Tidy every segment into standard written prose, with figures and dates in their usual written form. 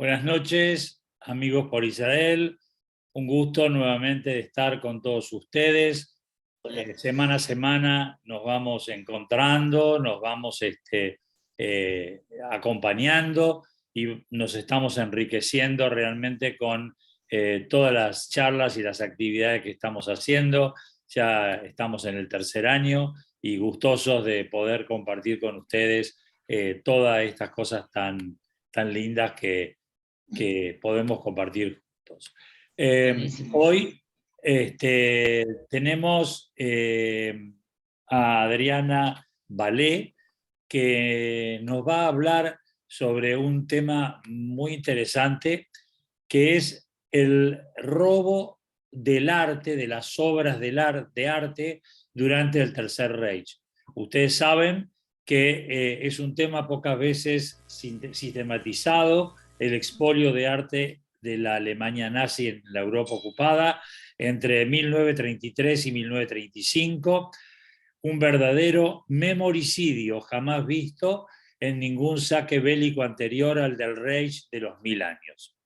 Buenas noches, amigos por Israel. Un gusto nuevamente de estar con todos ustedes. Semana a semana nos vamos encontrando, nos vamos acompañando y nos estamos enriqueciendo realmente con todas las charlas y las actividades que estamos haciendo. Ya estamos en el tercer año y gustosos de poder compartir con ustedes todas estas cosas tan lindas que podemos compartir juntos. Hoy tenemos a Adriana Balé, que nos va a hablar sobre un tema muy interesante, que es el robo del arte, de las obras de arte durante el Tercer Reich. Ustedes saben que es un tema pocas veces sistematizado, el expolio de arte de la Alemania nazi en la Europa ocupada entre 1933 y 1935, un verdadero memoricidio jamás visto en ningún saque bélico anterior al del Reich de los 1000 años.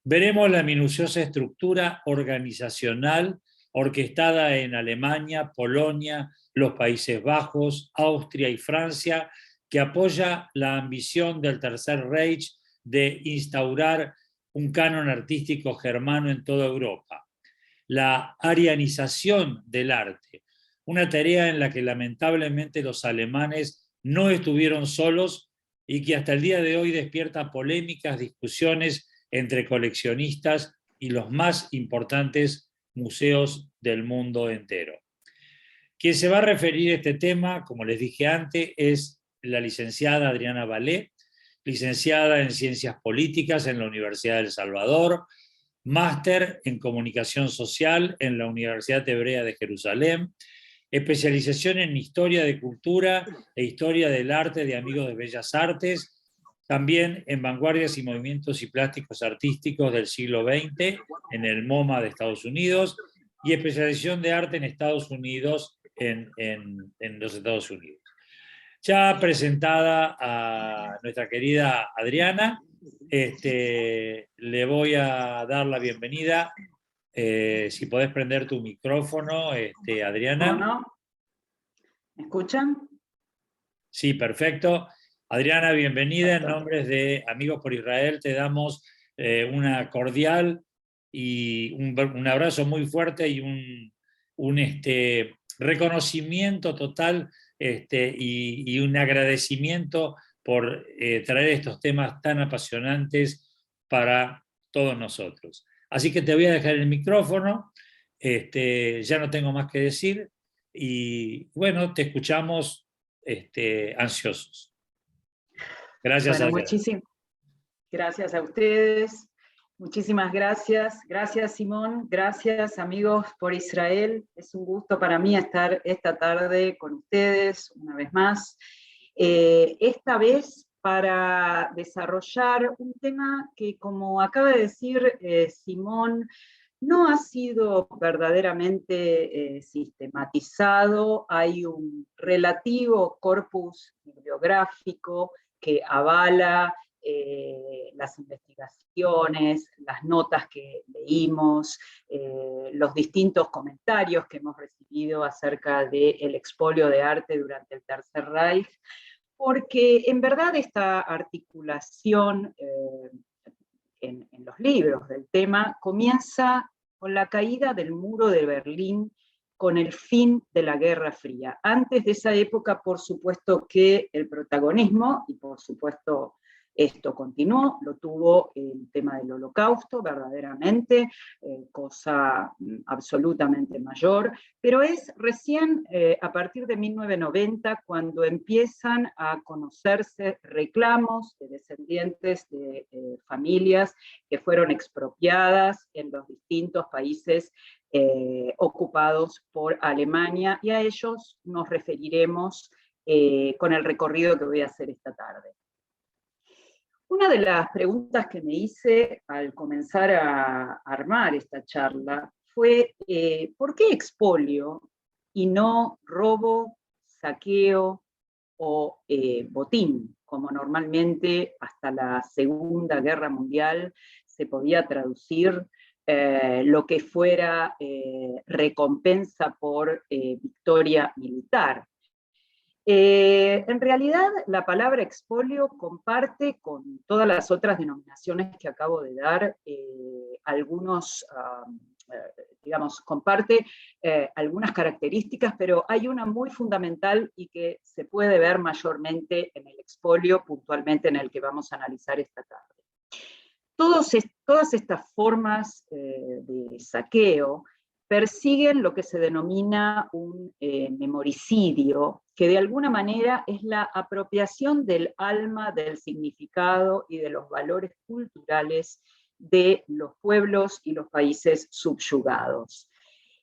Veremos la minuciosa estructura organizacional orquestada en Alemania, Polonia, los Países Bajos, Austria y Francia, que apoya la ambición del Tercer Reich de instaurar un canon artístico germano en toda Europa. La arianización del arte, una tarea en la que lamentablemente los alemanes no estuvieron solos y que hasta el día de hoy despierta polémicas, discusiones entre coleccionistas y los más importantes museos del mundo entero. Quien se va a referir a este tema, como les dije antes, es la licenciada Adriana Balé, licenciada en Ciencias Políticas en la Universidad de El Salvador, máster en Comunicación Social en la Universidad Hebrea de Jerusalén, especialización en Historia de Cultura e Historia del Arte de Amigos de Bellas Artes, también en Vanguardias y Movimientos y Plásticos Artísticos del siglo XX en el MoMA de Estados Unidos y especialización de arte en Estados Unidos, en los Estados Unidos. Ya presentada a nuestra querida Adriana, le voy a dar la bienvenida. Si podés prender tu micrófono, Adriana. ¿No? ¿Me escuchan? Sí, perfecto. Adriana, bienvenida. En nombre de Amigos por Israel te damos una cordial y un abrazo muy fuerte y un reconocimiento total y un agradecimiento por traer estos temas tan apasionantes para todos nosotros. Así que te voy a dejar el micrófono, ya no tengo más que decir y bueno, te escuchamos ansiosos. Gracias, bueno, Adriana. muchísimas gracias a ustedes. Muchísimas gracias. Gracias, Simón. Gracias, amigos por Israel. Es un gusto para mí estar esta tarde con ustedes una vez más. Esta vez para desarrollar un tema que, como acaba de decir Simón, no ha sido verdaderamente sistematizado. Hay un relativo corpus bibliográfico que avala las investigaciones, las notas que leímos, los distintos comentarios que hemos recibido acerca del expolio de arte durante el Tercer Reich, porque en verdad esta articulación en los libros del tema comienza con la caída del muro de Berlín, con el fin de la Guerra Fría. Antes de esa época, por supuesto que el protagonismo, y por supuesto esto continuó, lo tuvo el tema del Holocausto, verdaderamente, cosa absolutamente mayor, pero es recién a partir de 1990 cuando empiezan a conocerse reclamos de descendientes de familias que fueron expropiadas en los distintos países ocupados por Alemania, y a ellos nos referiremos con el recorrido que voy a hacer esta tarde. Una de las preguntas que me hice al comenzar a armar esta charla fue ¿por qué expolio y no robo, saqueo o botín, como normalmente hasta la Segunda Guerra Mundial se podía traducir lo que fuera recompensa por victoria militar. En realidad, la palabra expolio comparte con todas las otras denominaciones que acabo de dar, digamos, comparte algunas características, pero hay una muy fundamental y que se puede ver mayormente en el expolio, puntualmente en el que vamos a analizar esta tarde. Todas estas formas de saqueo persiguen lo que se denomina un memoricidio, que de alguna manera es la apropiación del alma, del significado y de los valores culturales de los pueblos y los países subyugados.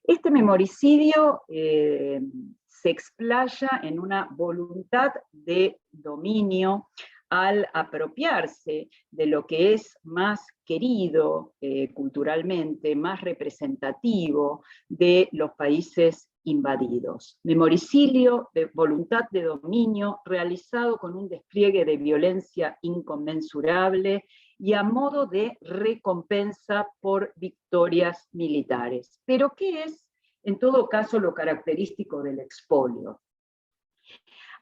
Este memoricidio se explaya en una voluntad de dominio al apropiarse de lo que es más querido culturalmente, más representativo de los países invadidos. Memoricidio de voluntad de dominio realizado con un despliegue de violencia inconmensurable y a modo de recompensa por victorias militares. Pero ¿qué es, en todo caso, lo característico del expolio?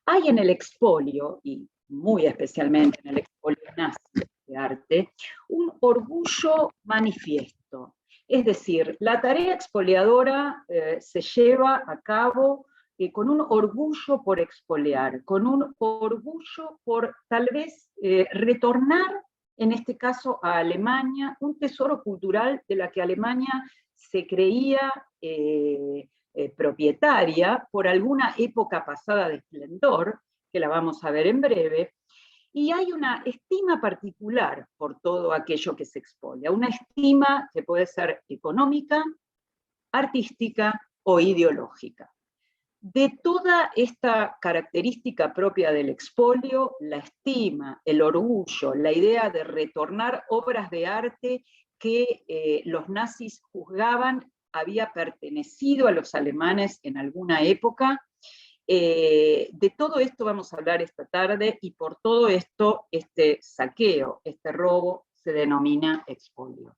Hay en el expolio, y muy especialmente en el expolio nazi de arte, un orgullo manifiesto. Es decir, la tarea expoliadora se lleva a cabo con un orgullo por expoliar, con un orgullo por tal vez retornar, en este caso a Alemania, un tesoro cultural de la que Alemania se creía propietaria por alguna época pasada de esplendor, que la vamos a ver en breve, y hay una estima particular por todo aquello que se expolia, una estima que puede ser económica, artística o ideológica. De toda esta característica propia del expolio, la estima, el orgullo, la idea de retornar obras de arte que los nazis juzgaban había pertenecido a los alemanes en alguna época. De todo esto vamos a hablar esta tarde, y por todo esto este saqueo, este robo, se denomina expolio.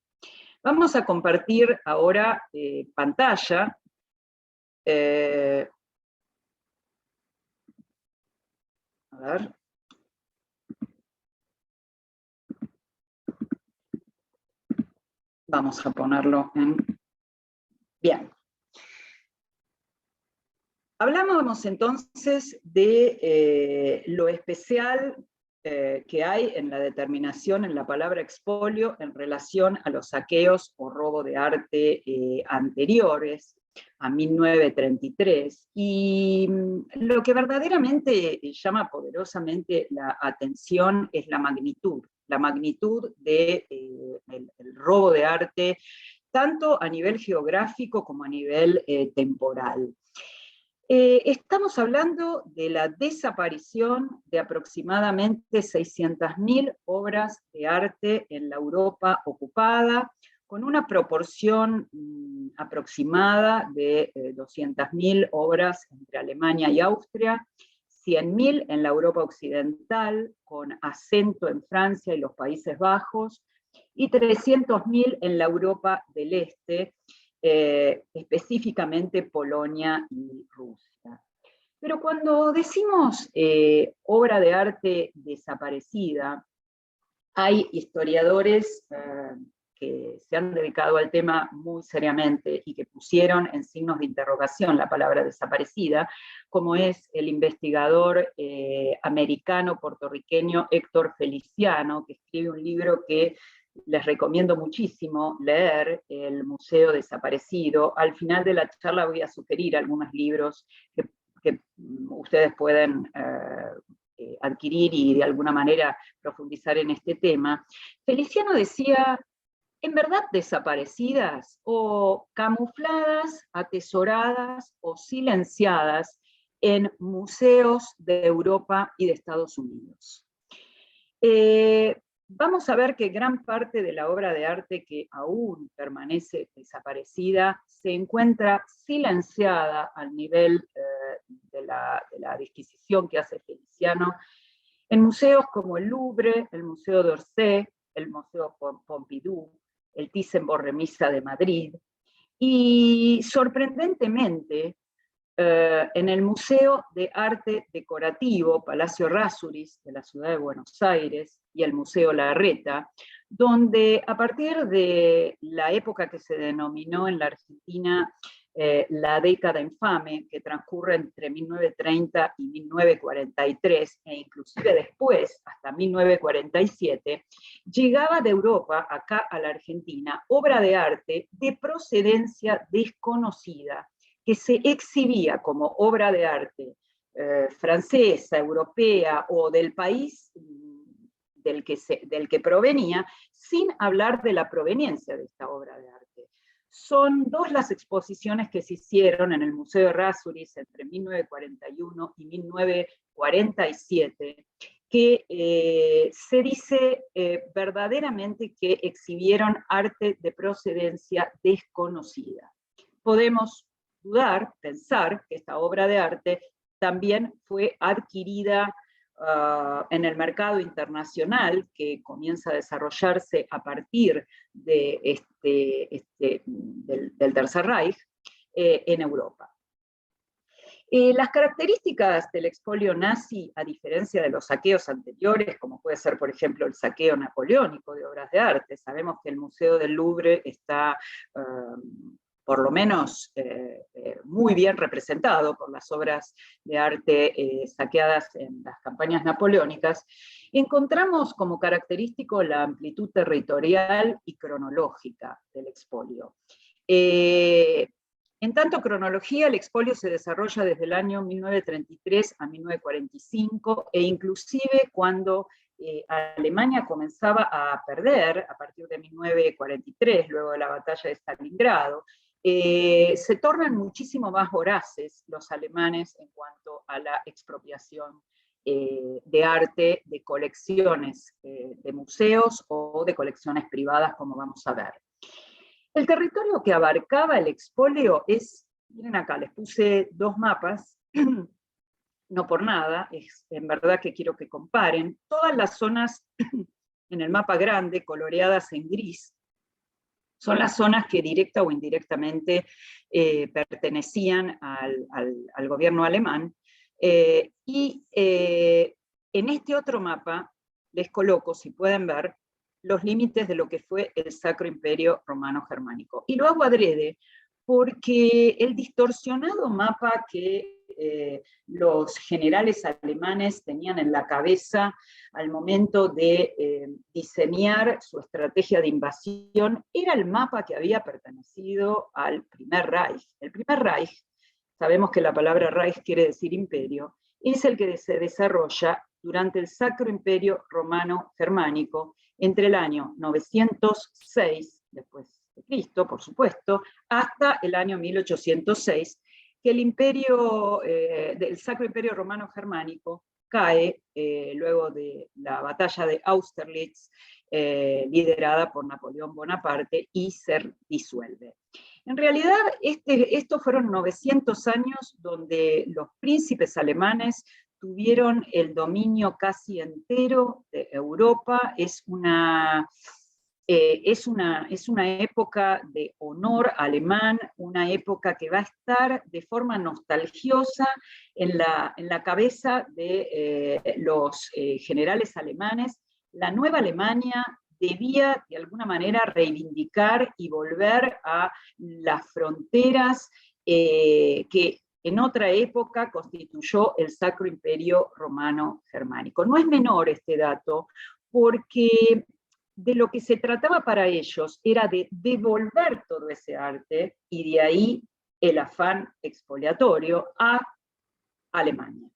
Vamos a compartir ahora pantalla. A ver. Vamos a ponerlo en... Bien. Hablamos entonces de lo especial que hay en la determinación, en la palabra expolio, en relación a los saqueos o robo de arte anteriores a 1933. Y lo que verdaderamente llama poderosamente la atención es la magnitud del robo de arte, tanto a nivel geográfico como a nivel temporal. Estamos hablando de la desaparición de aproximadamente 600.000 obras de arte en la Europa ocupada, con una proporción aproximada de 200.000 obras entre Alemania y Austria, 100.000 en la Europa occidental, con acento en Francia y los Países Bajos, y 300.000 en la Europa del Este, específicamente Polonia y Rusia. Pero cuando decimos obra de arte desaparecida, hay historiadores que se han dedicado al tema muy seriamente y que pusieron en signos de interrogación la palabra desaparecida, como es el investigador americano-puertorriqueño Héctor Feliciano, que escribe un libro que les recomiendo muchísimo leer, El Museo Desaparecido. Al final de la charla voy a sugerir algunos libros que ustedes pueden adquirir y de alguna manera profundizar en este tema. Feliciano decía, en verdad desaparecidas o camufladas, atesoradas o silenciadas en museos de Europa y de Estados Unidos. Vamos a ver que gran parte de la obra de arte que aún permanece desaparecida se encuentra silenciada al nivel de la disquisición que hace Feliciano en museos como el Louvre, el Museo d'Orsay, el Museo Pompidou, el Thyssen-Bornemisza de Madrid, y sorprendentemente, en el Museo de Arte Decorativo Palacio Errázuriz de la ciudad de Buenos Aires y el Museo Larreta, donde a partir de la época que se denominó en la Argentina la década infame, que transcurre entre 1930 y 1943, e inclusive después, hasta 1947, llegaba de Europa acá a la Argentina obra de arte de procedencia desconocida, que se exhibía como obra de arte francesa, europea o del país del que provenía, sin hablar de la proveniencia de esta obra de arte. Son dos las exposiciones que se hicieron en el Museo Errázuriz entre 1941 y 1947, que se dice verdaderamente que exhibieron arte de procedencia desconocida. Podemos dudar, pensar que esta obra de arte también fue adquirida en el mercado internacional, que comienza a desarrollarse a partir de del Tercer Reich en Europa. Las características del expolio nazi, a diferencia de los saqueos anteriores, como puede ser, por ejemplo, el saqueo napoleónico de obras de arte, sabemos que el Museo del Louvre está por lo menos muy bien representado por las obras de arte saqueadas en las campañas napoleónicas, encontramos como característico la amplitud territorial y cronológica del expolio. En tanto cronología, el expolio se desarrolla desde el año 1933 a 1945, e inclusive cuando Alemania comenzaba a perder, a partir de 1943, luego de la batalla de Stalingrado, se tornan muchísimo más voraces los alemanes en cuanto a la expropiación de arte, de colecciones de museos o de colecciones privadas, como vamos a ver. El territorio que abarcaba el expolio es, miren acá, les puse dos mapas, no por nada, es en verdad que quiero que comparen, todas las zonas en el mapa grande, coloreadas en gris, son las zonas que directa o indirectamente pertenecían al gobierno alemán, y en este otro mapa les coloco, si pueden ver, los límites de lo que fue el Sacro Imperio Romano Germánico. Y lo hago adrede porque el distorsionado mapa que los generales alemanes tenían en la cabeza al momento de diseñar su estrategia de invasión era el mapa que había pertenecido al Primer Reich. El Primer Reich, sabemos que la palabra Reich quiere decir imperio, es el que se desarrolla durante el Sacro Imperio Romano Germánico entre el año 906, después de Cristo, por supuesto, hasta el año 1806, que el imperio del Sacro Imperio Romano Germánico cae luego de la batalla de Austerlitz, liderada por Napoleón Bonaparte, y se disuelve. En realidad, estos fueron 900 años donde los príncipes alemanes tuvieron el dominio casi entero de Europa. Es una época de honor alemán, una época que va a estar de forma nostalgiosa en la cabeza de los generales alemanes. La nueva Alemania debía de alguna manera reivindicar y volver a las fronteras que en otra época constituyó el Sacro Imperio Romano Germánico. No es menor este dato, porque de lo que se trataba para ellos era de devolver todo ese arte, y de ahí el afán expoliatorio a Alemania.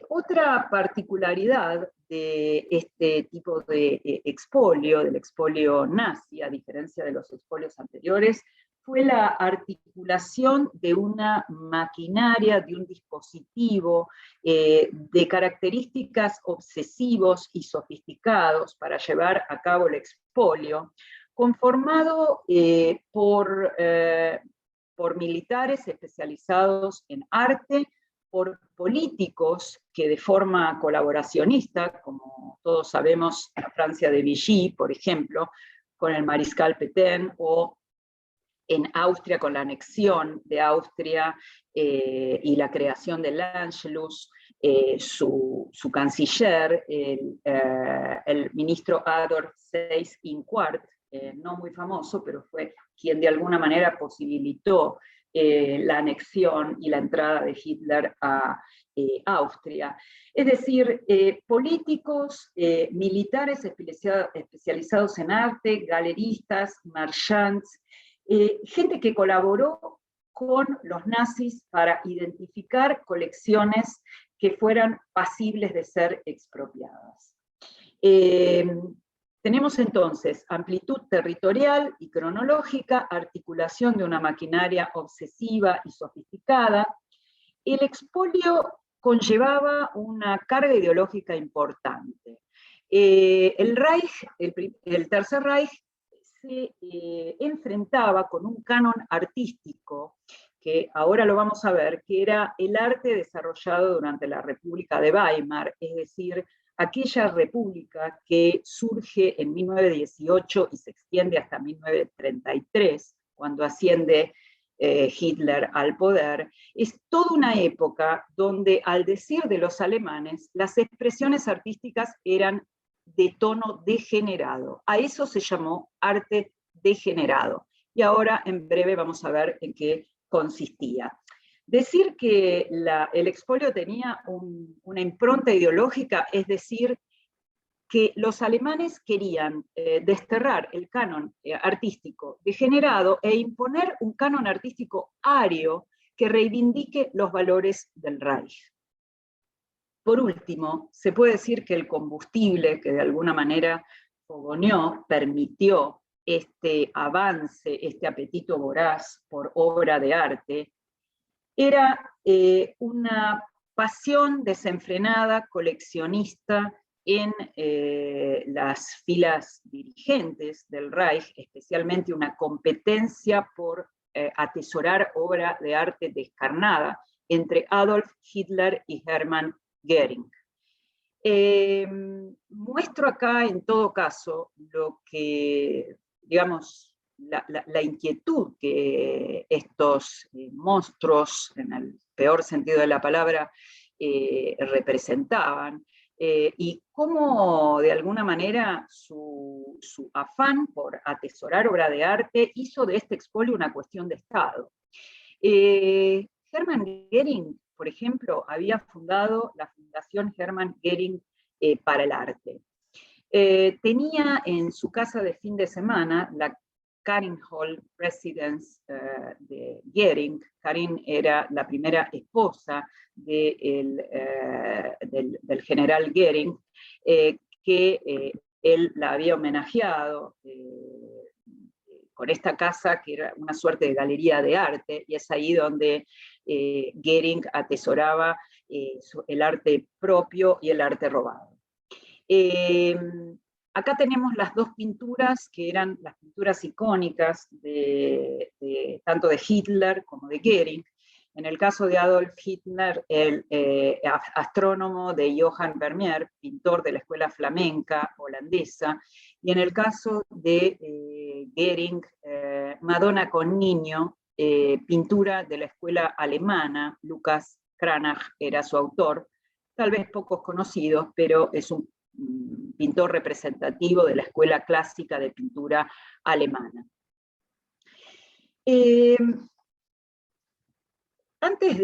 Otra particularidad de este tipo de expolio, del expolio nazi, a diferencia de los expolios anteriores, fue la articulación de una maquinaria, de un dispositivo de características obsesivos y sofisticados para llevar a cabo el expolio, conformado por militares especializados en arte, por políticos que de forma colaboracionista, como todos sabemos, la Francia de Vichy, por ejemplo, con el mariscal Pétain, o en Austria con la anexión de Austria y la creación del Anschluss, su canciller, el ministro Adolf Seyss-Inquart, no muy famoso, pero fue quien de alguna manera posibilitó la anexión y la entrada de Hitler a Austria. Es decir, políticos, militares especializados en arte, galeristas, marchands, gente que colaboró con los nazis para identificar colecciones que fueran pasibles de ser expropiadas. Tenemos entonces amplitud territorial y cronológica, articulación de una maquinaria obsesiva y sofisticada. El expolio conllevaba una carga ideológica importante. El Reich, el Tercer Reich, se enfrentaba con un canon artístico, que ahora lo vamos a ver, que era el arte desarrollado durante la República de Weimar, es decir, aquella república que surge en 1918 y se extiende hasta 1933, cuando asciende Hitler al poder. Es toda una época donde, al decir de los alemanes, las expresiones artísticas eran de tono degenerado. A eso se llamó arte degenerado. Y ahora, en breve, vamos a ver en qué consistía. Decir que el expolio tenía una impronta ideológica, es decir, que los alemanes querían desterrar el canon artístico degenerado e imponer un canon artístico ario que reivindique los valores del Reich. Por último, se puede decir que el combustible que de alguna manera fogoneó, permitió este avance, este apetito voraz por obra de arte, era una pasión desenfrenada, coleccionista en las filas dirigentes del Reich, especialmente una competencia por atesorar obra de arte descarnada entre Adolf Hitler y Hermann Göring. Muestro acá, en todo caso, lo que, digamos, la inquietud que estos monstruos, en el peor sentido de la palabra, representaban, y cómo, de alguna manera, su afán por atesorar obra de arte hizo de este expolio una cuestión de Estado. Hermann Göring, por ejemplo, había fundado la Fundación Hermann Göring para el Arte. Tenía en su casa de fin de semana la Karin Hall Residence de Göring. Karin era la primera esposa del general Göring, que él la había homenajeado con esta casa, que era una suerte de galería de arte, y es ahí donde Göring atesoraba el arte propio y el arte robado. Acá tenemos las dos pinturas, que eran las pinturas icónicas tanto de Hitler como de Göring. En el caso de Adolf Hitler, el astrónomo de Johann Vermeer, pintor de la escuela flamenca holandesa, y en el caso de Göring, Madonna con niño, pintura de la escuela alemana. Lucas Cranach era su autor, tal vez pocos conocidos, pero es un pintor representativo de la escuela clásica de pintura alemana. Antes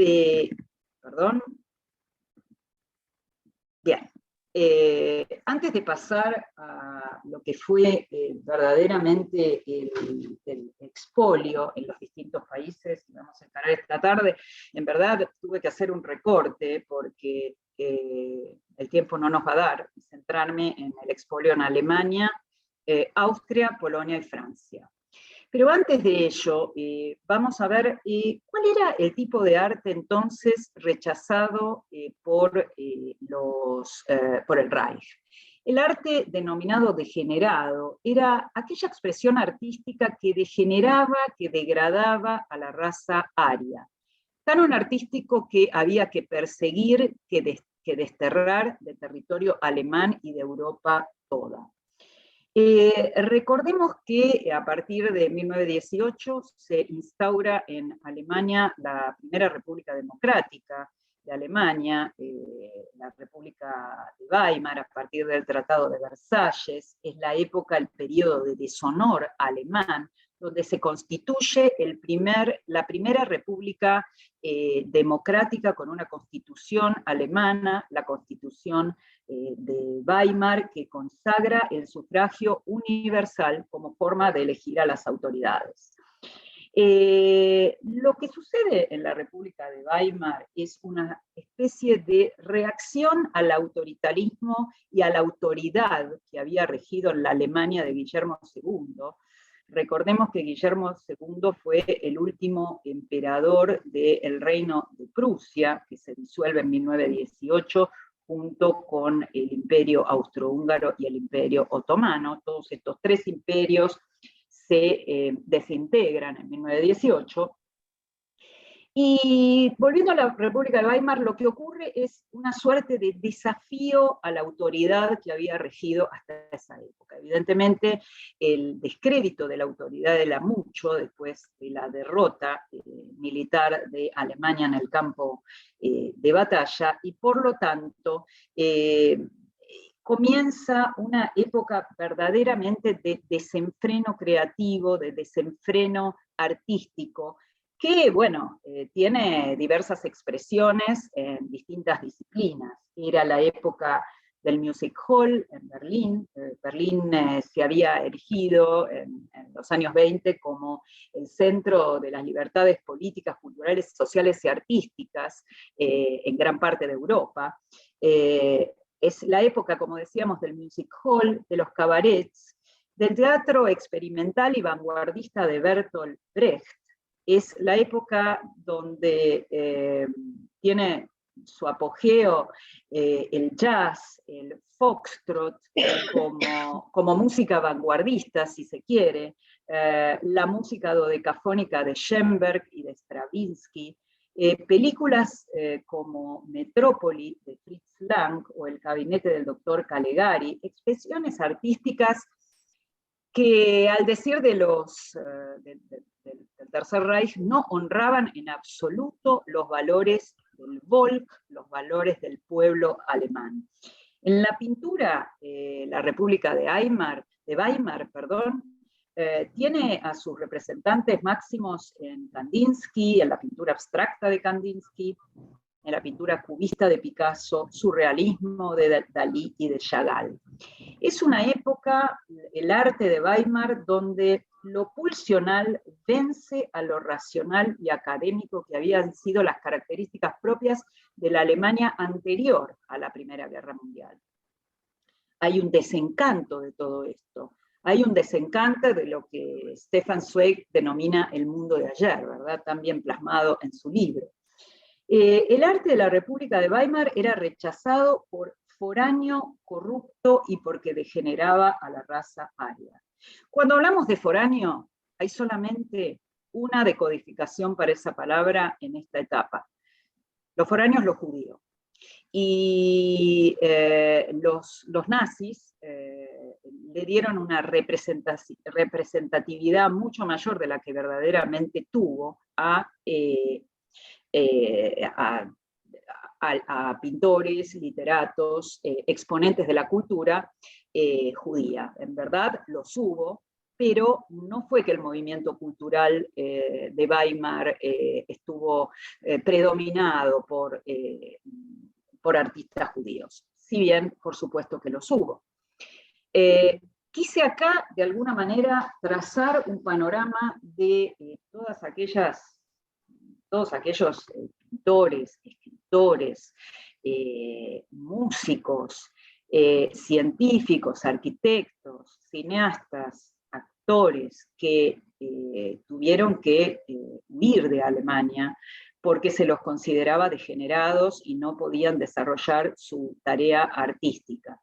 de pasar a lo que fue verdaderamente el expolio en los distintos países que vamos a encarar esta tarde, en verdad tuve que hacer un recorte porque el tiempo no nos va a dar, centrarme en el expolio en Alemania, Austria, Polonia y Francia. Pero antes de ello, vamos a ver cuál era el tipo de arte entonces rechazado por el Reich. El arte denominado degenerado era aquella expresión artística que degeneraba, que degradaba a la raza aria. Canon artístico que había que perseguir, que desterrar de territorio alemán y de Europa toda. Recordemos que a partir de 1918 se instaura en Alemania la primera República Democrática de Alemania, la República de Weimar, a partir del Tratado de Versalles. Es la época, el periodo de deshonor alemán, donde se constituye la primera república democrática con una constitución alemana, la Constitución de Weimar, que consagra el sufragio universal como forma de elegir a las autoridades. Lo que sucede en la República de Weimar es una especie de reacción al autoritarismo y a la autoridad que había regido en la Alemania de Guillermo II. Recordemos que Guillermo II fue el último emperador del Reino de Prusia, que se disuelve en 1918, junto con el Imperio Austrohúngaro y el Imperio Otomano. Todos estos tres imperios se desintegran en 1918. Y volviendo a la República de Weimar, lo que ocurre es una suerte de desafío a la autoridad que había regido hasta esa época. Evidentemente, el descrédito de la autoridad era mucho después de la derrota militar de Alemania en el campo de batalla, y por lo tanto comienza una época verdaderamente de desenfreno creativo, de desenfreno artístico, que, bueno, tiene diversas expresiones en distintas disciplinas. Era la época del Music Hall en Berlín. Berlín se había erigido en los años 20 como el centro de las libertades políticas, culturales, sociales y artísticas en gran parte de Europa. Es la época, como decíamos, del Music Hall, de los cabarets, del teatro experimental y vanguardista de Bertolt Brecht. Es la época donde tiene su apogeo el jazz, el foxtrot, como música vanguardista, si se quiere, la música dodecafónica de Schoenberg y de Stravinsky, películas como Metrópoli de Fritz Lang o El gabinete del doctor Calegari, expresiones artísticas que, al decir del Tercer Reich, no honraban en absoluto los valores del Volk, los valores del pueblo alemán. En la pintura, la República de Weimar, tiene a sus representantes máximos en Kandinsky, en la pintura abstracta de Kandinsky, en la pintura cubista de Picasso, surrealismo de Dalí y de Chagall. Es una época, el arte de Weimar, donde lo pulsional vence a lo racional y académico, que habían sido las características propias de la Alemania anterior a la Primera Guerra Mundial. Hay un desencanto de todo esto. Hay un desencanto de lo que Stefan Zweig denomina el mundo de ayer, ¿verdad? También plasmado en su libro. El arte de la República de Weimar era rechazado por foráneo, corrupto y porque degeneraba a la raza aria. Cuando hablamos de foráneo, hay solamente una decodificación para esa palabra en esta etapa. Los foráneos, los judíos. Y los nazis le dieron una representatividad mucho mayor de la que verdaderamente tuvo a pintores, literatos, exponentes de la cultura judía. En verdad los hubo, pero no fue que el movimiento cultural de Weimar estuvo predominado por artistas judíos, si bien por supuesto que los hubo. Quise acá de alguna manera trazar un panorama de todos aquellos pintores, escritores, músicos, científicos, arquitectos, cineastas, actores que tuvieron que huir de Alemania porque se los consideraba degenerados y no podían desarrollar su tarea artística.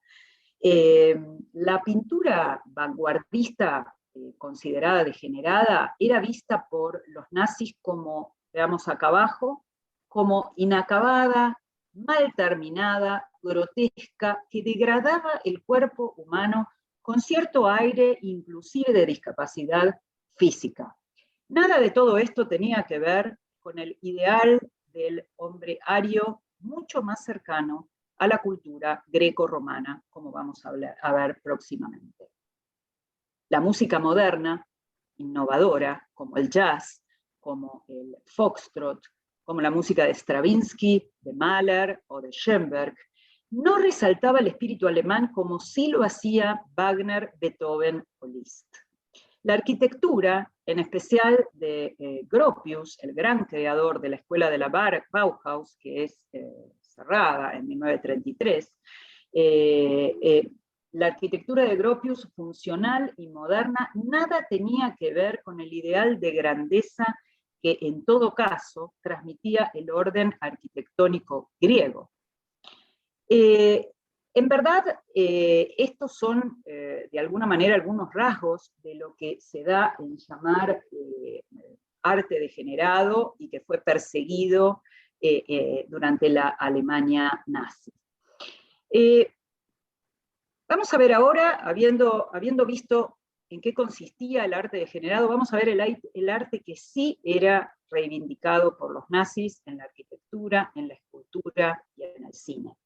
La pintura vanguardista considerada degenerada era vista por los nazis como, veamos acá abajo, como inacabada, mal terminada, grotesca, que degradaba el cuerpo humano con cierto aire inclusive de discapacidad física. Nada de todo esto tenía que ver con el ideal del hombre ario, mucho más cercano a la cultura greco-romana, como vamos a ver próximamente. La música moderna, innovadora, como el jazz, como el foxtrot, como la música de Stravinsky, de Mahler o de Schoenberg, no resaltaba el espíritu alemán como sí lo hacía Wagner, Beethoven o Liszt. La arquitectura, en especial de Gropius, el gran creador de la escuela de la Bauhaus, que es cerrada en 1933, la arquitectura de Gropius, funcional y moderna, nada tenía que ver con el ideal de grandeza que en todo caso transmitía el orden arquitectónico griego. En verdad, estos son, de alguna manera, algunos rasgos de lo que se da en llamar arte degenerado y que fue perseguido durante la Alemania nazi. Vamos a ver ahora, habiendo visto en qué consistía el arte degenerado, vamos a ver el arte que sí era reivindicado por los nazis en la arquitectura, en la escultura y en el cine.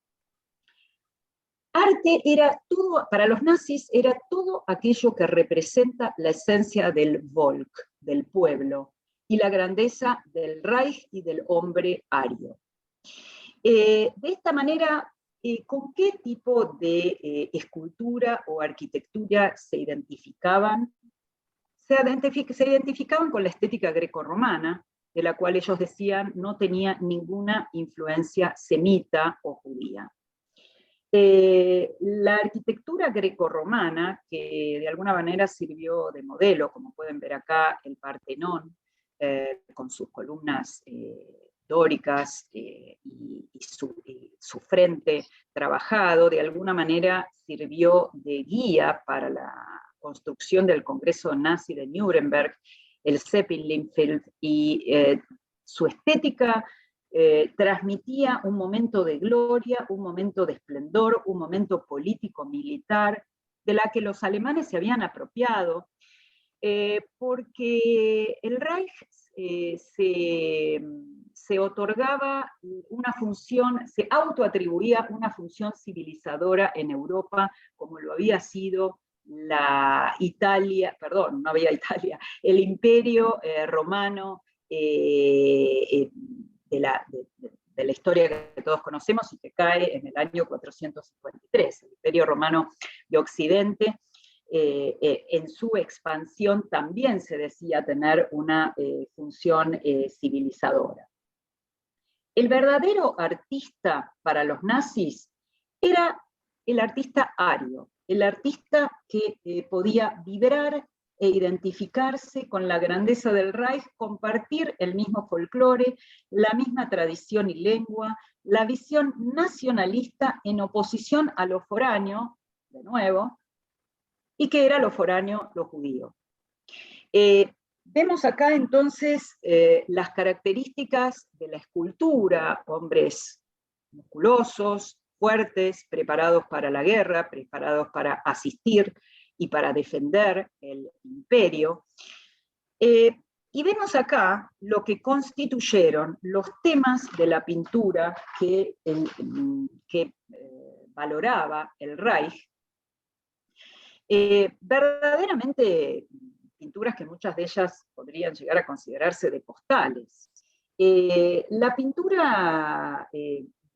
Arte era todo, para los nazis, era todo aquello que representa la esencia del Volk, del pueblo, y la grandeza del Reich y del hombre ario. De esta manera, ¿con qué tipo de escultura o arquitectura se identificaban? Se identificaban con la estética grecorromana, de la cual ellos decían no tenía ninguna influencia semita o judía. La arquitectura grecorromana, que de alguna manera sirvió de modelo, como pueden ver acá, el Partenón, con sus columnas dóricas y su frente trabajado, de alguna manera sirvió de guía para la construcción del Congreso Nazi de Nuremberg, el Zeppelinfeld, y su estética transmitía un momento de gloria, un momento de esplendor, un momento político-militar, de la que los alemanes se habían apropiado, porque el Reich se otorgaba una función, se autoatribuía una función civilizadora en Europa, como lo había sido la Italia, perdón, no había Italia, el Imperio Romano de la historia que todos conocemos y que cae en el año 453, el Imperio Romano de Occidente. En su expansión también se decía tener una función civilizadora. El verdadero artista para los nazis era el artista ario, el artista que podía vibrar e identificarse con la grandeza del Reich, compartir el mismo folclore, la misma tradición y lengua, la visión nacionalista en oposición a lo foráneo, de nuevo, y que era lo foráneo, lo judío. Vemos acá entonces las características de la escultura, hombres musculosos, fuertes, preparados para la guerra, preparados para asistir y para defender el imperio. Y vemos acá lo que constituyeron los temas de la pintura que valoraba el Reich. Verdaderamente pinturas que muchas de ellas podrían llegar a considerarse de postales. La pintura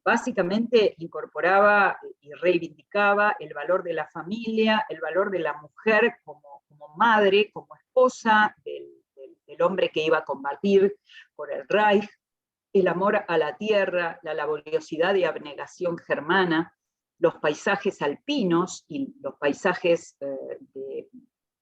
básicamente incorporaba y reivindicaba el valor de la familia, el valor de la mujer como madre, como esposa del hombre que iba a combatir por el Reich, el amor a la tierra, la laboriosidad y abnegación germana, los paisajes alpinos y los paisajes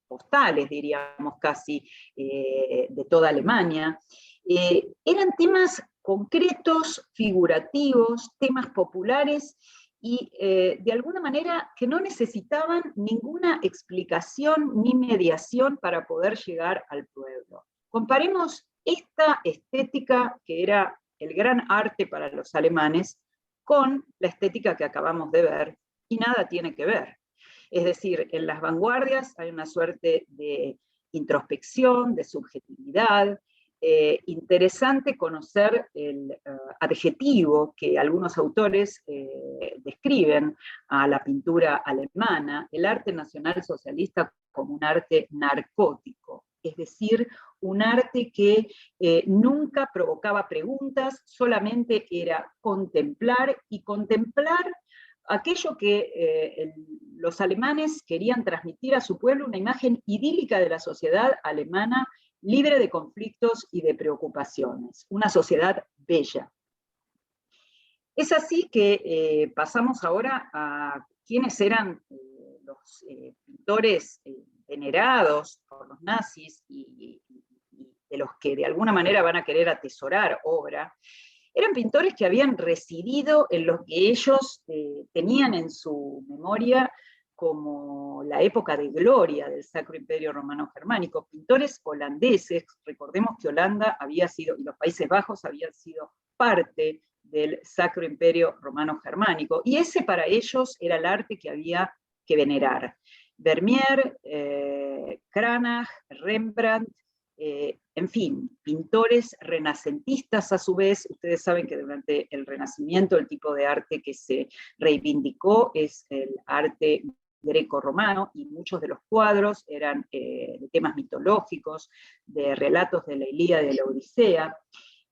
postales, diríamos casi, de toda Alemania. Eran temas concretos, figurativos, temas populares y de alguna manera que no necesitaban ninguna explicación ni mediación para poder llegar al pueblo. Comparemos esta estética que era el gran arte para los alemanes con la estética que acabamos de ver, y nada tiene que ver. Es decir, en las vanguardias hay una suerte de introspección, de subjetividad. Interesante conocer el adjetivo que algunos autores describen a la pintura alemana, el arte nacional socialista como un arte narcótico, es decir, un arte que nunca provocaba preguntas, solamente era contemplar, y contemplar aquello que los alemanes querían transmitir a su pueblo, una imagen idílica de la sociedad alemana libre de conflictos y de preocupaciones, una sociedad bella. Es así que pasamos ahora a quiénes eran los pintores venerados por los nazis y de los que de alguna manera van a querer atesorar obra. Eran pintores que habían residido en lo que ellos tenían en su memoria como la época de gloria del Sacro Imperio Romano Germánico. Pintores holandeses, recordemos que Holanda había sido, y los Países Bajos habían sido parte del Sacro Imperio Romano Germánico, y ese para ellos era el arte que había que venerar. Vermeer, Cranach, Rembrandt, en fin, pintores renacentistas a su vez. Ustedes saben que durante el Renacimiento el tipo de arte que se reivindicó es el arte greco-romano, y muchos de los cuadros eran de temas mitológicos, de relatos de la Ilíada y de la Odisea.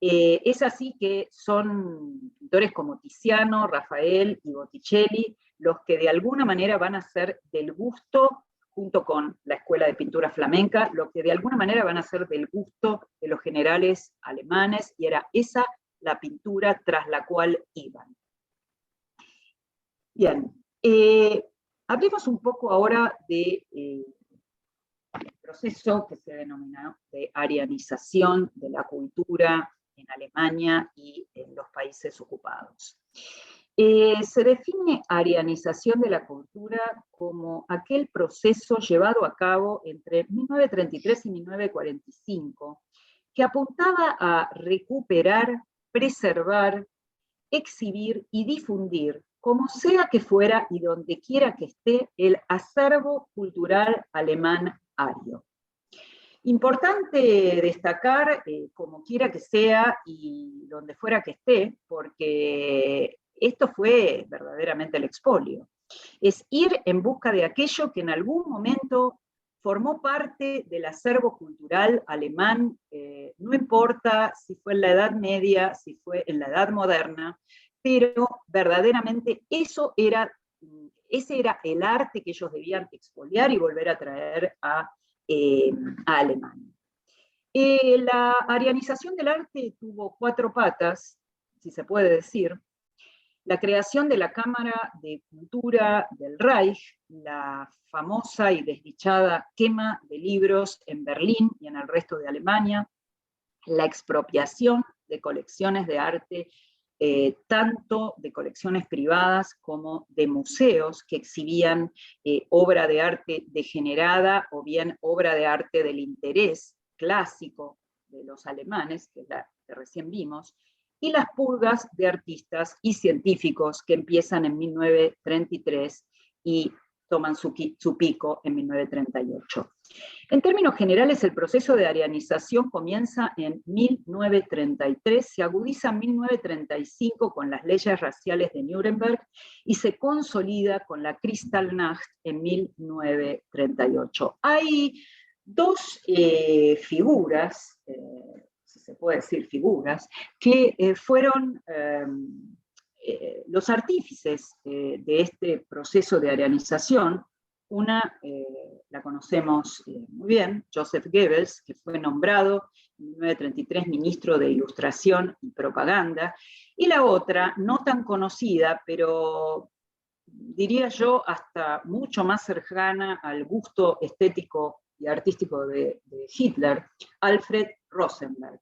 Es así que son pintores como Tiziano, Rafael y Botticelli los que de alguna manera van a ser del gusto, junto con la escuela de pintura flamenca, lo que de alguna manera van a ser del gusto de los generales alemanes, y era esa la pintura tras la cual iban. Bien, hablemos un poco ahora de el proceso que se denomina de arianización de la cultura en Alemania y en los países ocupados. Se define arianización de la cultura como aquel proceso llevado a cabo entre 1933 y 1945 que apuntaba a recuperar, preservar, exhibir y difundir, como sea que fuera y donde quiera que esté, el acervo cultural alemán ario. Importante destacar, como quiera que sea y donde fuera que esté, porque esto fue verdaderamente el expolio. Es ir en busca de aquello que en algún momento formó parte del acervo cultural alemán, no importa si fue en la Edad Media, si fue en la Edad Moderna, pero verdaderamente ese era el arte que ellos debían expoliar y volver a traer a Alemania. La arianización del arte tuvo 4 patas, si se puede decir. La creación de la Cámara de Cultura del Reich, la famosa y desdichada quema de libros en Berlín y en el resto de Alemania, la expropiación de colecciones de arte, tanto de colecciones privadas como de museos que exhibían obra de arte degenerada o bien obra de arte del interés clásico de los alemanes, que es la que recién vimos, y las purgas de artistas y científicos que empiezan en 1933 y toman su pico en 1938. En términos generales, el proceso de arianización comienza en 1933, se agudiza en 1935 con las leyes raciales de Nuremberg y se consolida con la Kristallnacht en 1938. Hay 2 figuras, si se puede decir figuras, que fueron los artífices de este proceso de arianización. Una la conocemos muy bien, Joseph Goebbels, que fue nombrado en 1933 ministro de Ilustración y Propaganda, y la otra, no tan conocida, pero diría yo hasta mucho más cercana al gusto estético y artístico de Hitler, Alfred Rosenberg,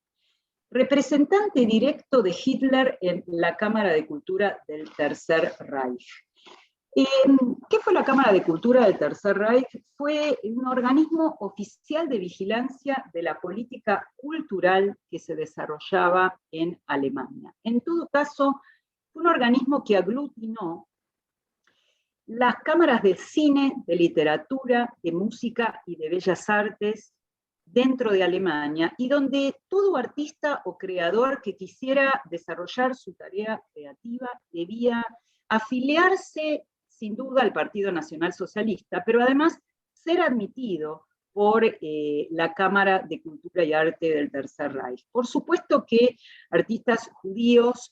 representante directo de Hitler en la Cámara de Cultura del Tercer Reich. ¿Qué fue la Cámara de Cultura del Tercer Reich? Fue un organismo oficial de vigilancia de la política cultural que se desarrollaba en Alemania. En todo caso, fue un organismo que aglutinó las cámaras de cine, de literatura, de música y de bellas artes dentro de Alemania, y donde todo artista o creador que quisiera desarrollar su tarea creativa debía afiliarse sin duda al Partido Nacional Socialista, pero además ser admitido por la Cámara de Cultura y Arte del Tercer Reich. Por supuesto que artistas judíos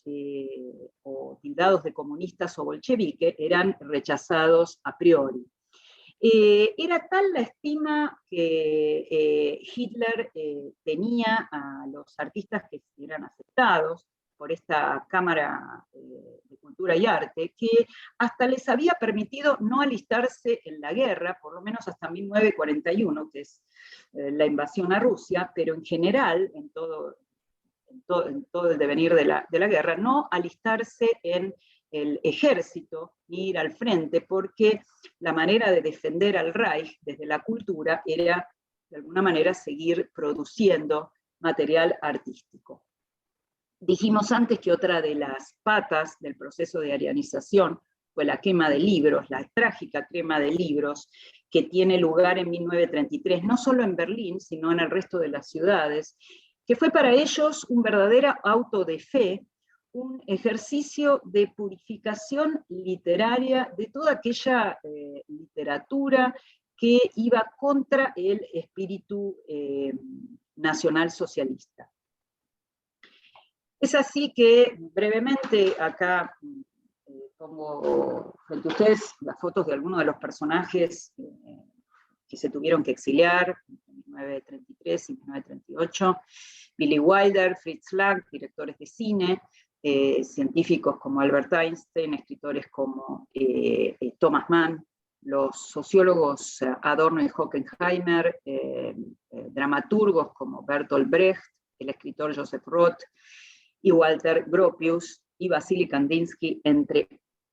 o tildados de comunistas o bolcheviques eran rechazados a priori. Era tal la estima que Hitler tenía a los artistas que eran aceptados por esta Cámara de Cultura y Arte, que hasta les había permitido no alistarse en la guerra, por lo menos hasta 1941, que es la invasión a Rusia, pero en general, en todo el devenir de la guerra, no alistarse en el ejército ni ir al frente, porque la manera de defender al Reich desde la cultura era, de alguna manera, seguir produciendo material artístico. Dijimos antes que otra de las patas del proceso de arianización fue la quema de libros, la trágica quema de libros que tiene lugar en 1933, no solo en Berlín, sino en el resto de las ciudades, que fue para ellos un verdadero auto de fe, un ejercicio de purificación literaria de toda aquella literatura que iba contra el espíritu nacional socialista. Es así que brevemente acá pongo frente a ustedes las fotos de algunos de los personajes que se tuvieron que exiliar en 1933 y 1938. Billy Wilder, Fritz Lang, directores de cine, científicos como Albert Einstein, escritores como Thomas Mann, los sociólogos Adorno y Hockenheimer, dramaturgos como Bertolt Brecht, el escritor Joseph Roth, y Walter Gropius y Vasily Kandinsky, entre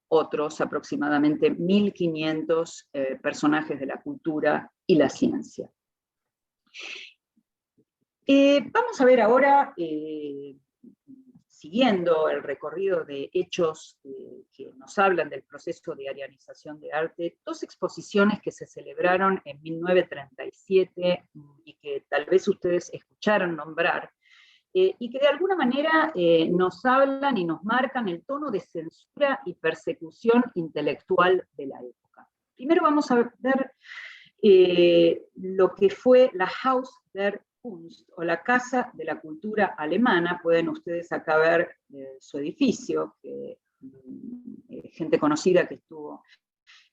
otros aproximadamente 1500 personajes de la cultura y la ciencia. Vamos a ver ahora, siguiendo el recorrido de hechos que nos hablan del proceso de arianización de arte, dos exposiciones que se celebraron en 1937 y que tal vez ustedes escucharon nombrar, y que de alguna manera nos hablan y nos marcan el tono de censura y persecución intelectual de la época. Primero vamos a ver lo que fue la Haus der Kunst, o la Casa de la Cultura Alemana. Pueden ustedes acá ver su edificio, que gente conocida que estuvo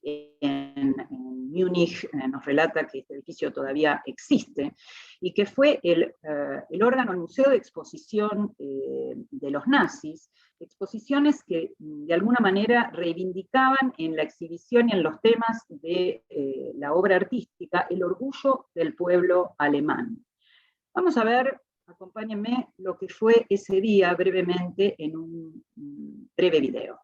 en Múnich nos relata que este edificio todavía existe, y que fue el órgano, el museo de exposición de los nazis, exposiciones que de alguna manera reivindicaban en la exhibición y en los temas de la obra artística el orgullo del pueblo alemán. Vamos a ver, acompáñenme, lo que fue ese día brevemente en un breve video.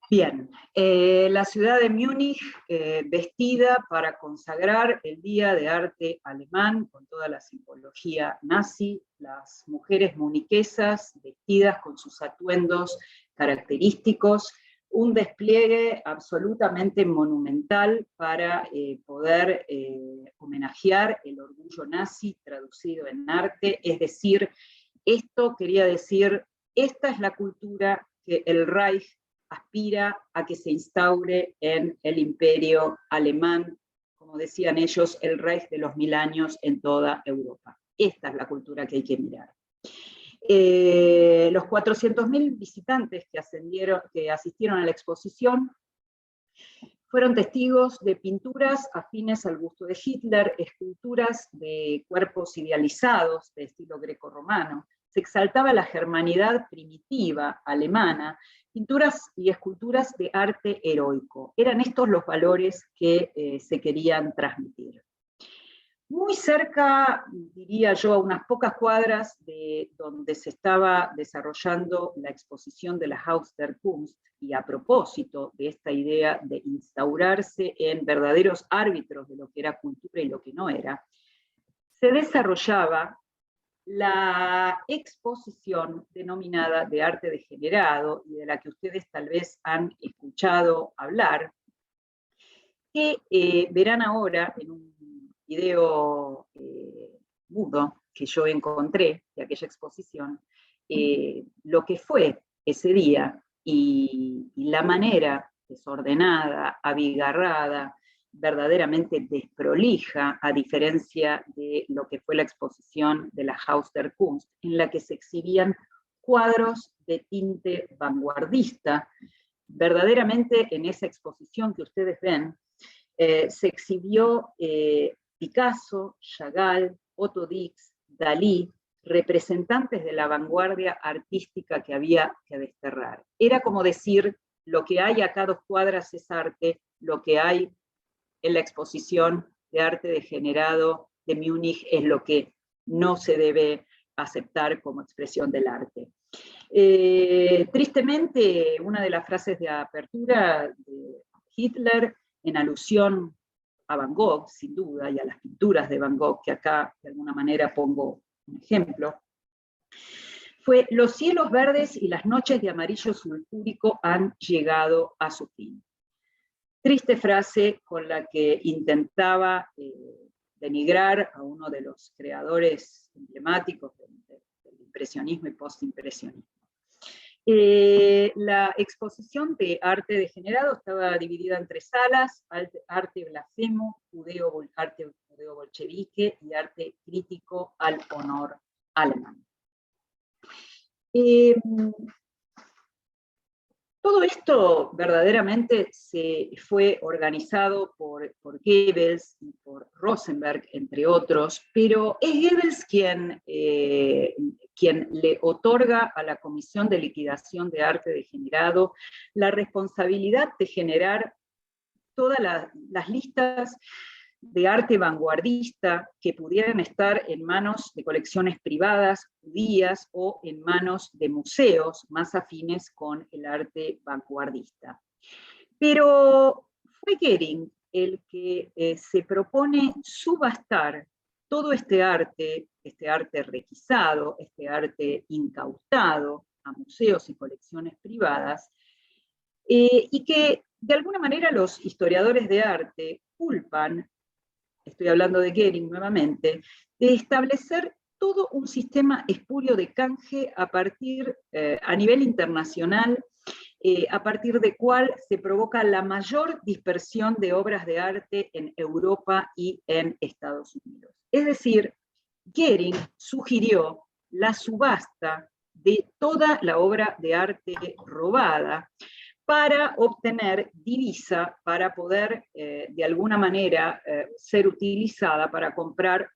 Bien, la ciudad de Múnich vestida para consagrar el Día de Arte Alemán con toda la simbología nazi, las mujeres muniquesas vestidas con sus atuendos característicos, un despliegue absolutamente monumental para poder homenajear el orgullo nazi traducido en arte, es decir, esto quería decir, esta es la cultura que el Reich aspira a que se instaure en el imperio alemán, como decían ellos, el Reich de los 1000 años en toda Europa. Esta es la cultura que hay que mirar. Los 400.000 visitantes que asistieron a la exposición fueron testigos de pinturas afines al gusto de Hitler, esculturas de cuerpos idealizados de estilo grecorromano. Se exaltaba la germanidad primitiva alemana, pinturas y esculturas de arte heroico. Eran estos los valores que se querían transmitir. Muy cerca, diría yo, a unas pocas cuadras de donde se estaba desarrollando la exposición de la Haus der Kunst, y a propósito de esta idea de instaurarse en verdaderos árbitros de lo que era cultura y lo que no era, se desarrollaba la exposición denominada de arte degenerado, y de la que ustedes tal vez han escuchado hablar, que verán ahora en un video mudo que yo encontré de aquella exposición, lo que fue ese día y la manera desordenada, abigarrada, verdaderamente desprolija, a diferencia de lo que fue la exposición de la Haus der Kunst, en la que se exhibían cuadros de tinte vanguardista. Verdaderamente en esa exposición que ustedes ven, se exhibió Picasso, Chagall, Otto Dix, Dalí, representantes de la vanguardia artística que había que desterrar. Era como decir, lo que hay acá a 2 cuadras es arte, lo que hay en la exposición de arte degenerado de Múnich es lo que no se debe aceptar como expresión del arte. Tristemente, una de las frases de apertura de Hitler, en alusión a Van Gogh, sin duda, y a las pinturas de Van Gogh, que acá de alguna manera pongo un ejemplo, fue: los cielos verdes y las noches de amarillo sulfúrico han llegado a su fin. Triste frase con la que intentaba denigrar a uno de los creadores emblemáticos del impresionismo y postimpresionismo. La exposición de arte degenerado estaba dividida en 3 salas: arte blasfemo, arte judeo-bolchevique y arte crítico al honor alemán. Todo esto verdaderamente se fue organizado por Goebbels y por Rosenberg, entre otros, pero es Goebbels quien le otorga a la Comisión de Liquidación de Arte Degenerado la responsabilidad de generar todas las listas de arte vanguardista que pudieran estar en manos de colecciones privadas, judías, o en manos de museos más afines con el arte vanguardista. Pero fue Goering el que se propone subastar todo este arte requisado, este arte incautado a museos y colecciones privadas, y que de alguna manera los historiadores de arte culpan, estoy hablando de Goering nuevamente, de establecer todo un sistema espurio de canje a nivel internacional, a partir de cual se provoca la mayor dispersión de obras de arte en Europa y en Estados Unidos. Es decir, Goering sugirió la subasta de toda la obra de arte robada para obtener divisa, para poder de alguna manera ser utilizada para comprar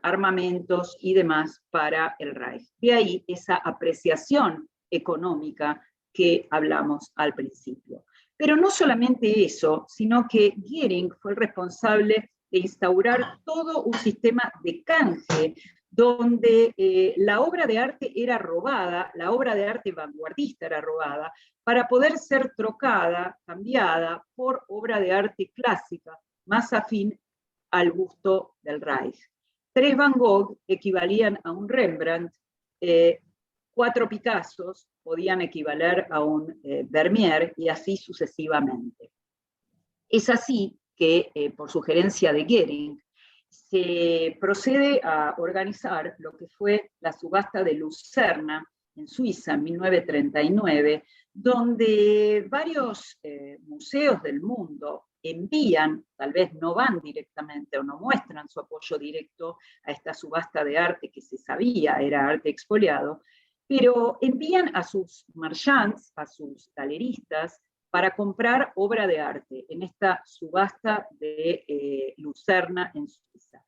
armamentos y demás para el Reich. De ahí esa apreciación económica que hablamos al principio. Pero no solamente eso, sino que Goering fue el responsable de instaurar todo un sistema de canje donde la obra de arte era robada, la obra de arte vanguardista era robada, para poder ser trocada, cambiada por obra de arte clásica, más afín al gusto del Reich. 3 Van Gogh equivalían a un Rembrandt, 4 Picassos podían equivaler a un Vermeer, y así sucesivamente. Es así que, por sugerencia de Goering, se procede a organizar lo que fue la subasta de Lucerna en Suiza en 1939, donde varios museos del mundo envían, tal vez no van directamente o no muestran su apoyo directo a esta subasta de arte que se sabía era arte expoliado, pero envían a sus marchands, a sus galeristas, para comprar obra de arte en esta subasta de Lucerna en Suiza.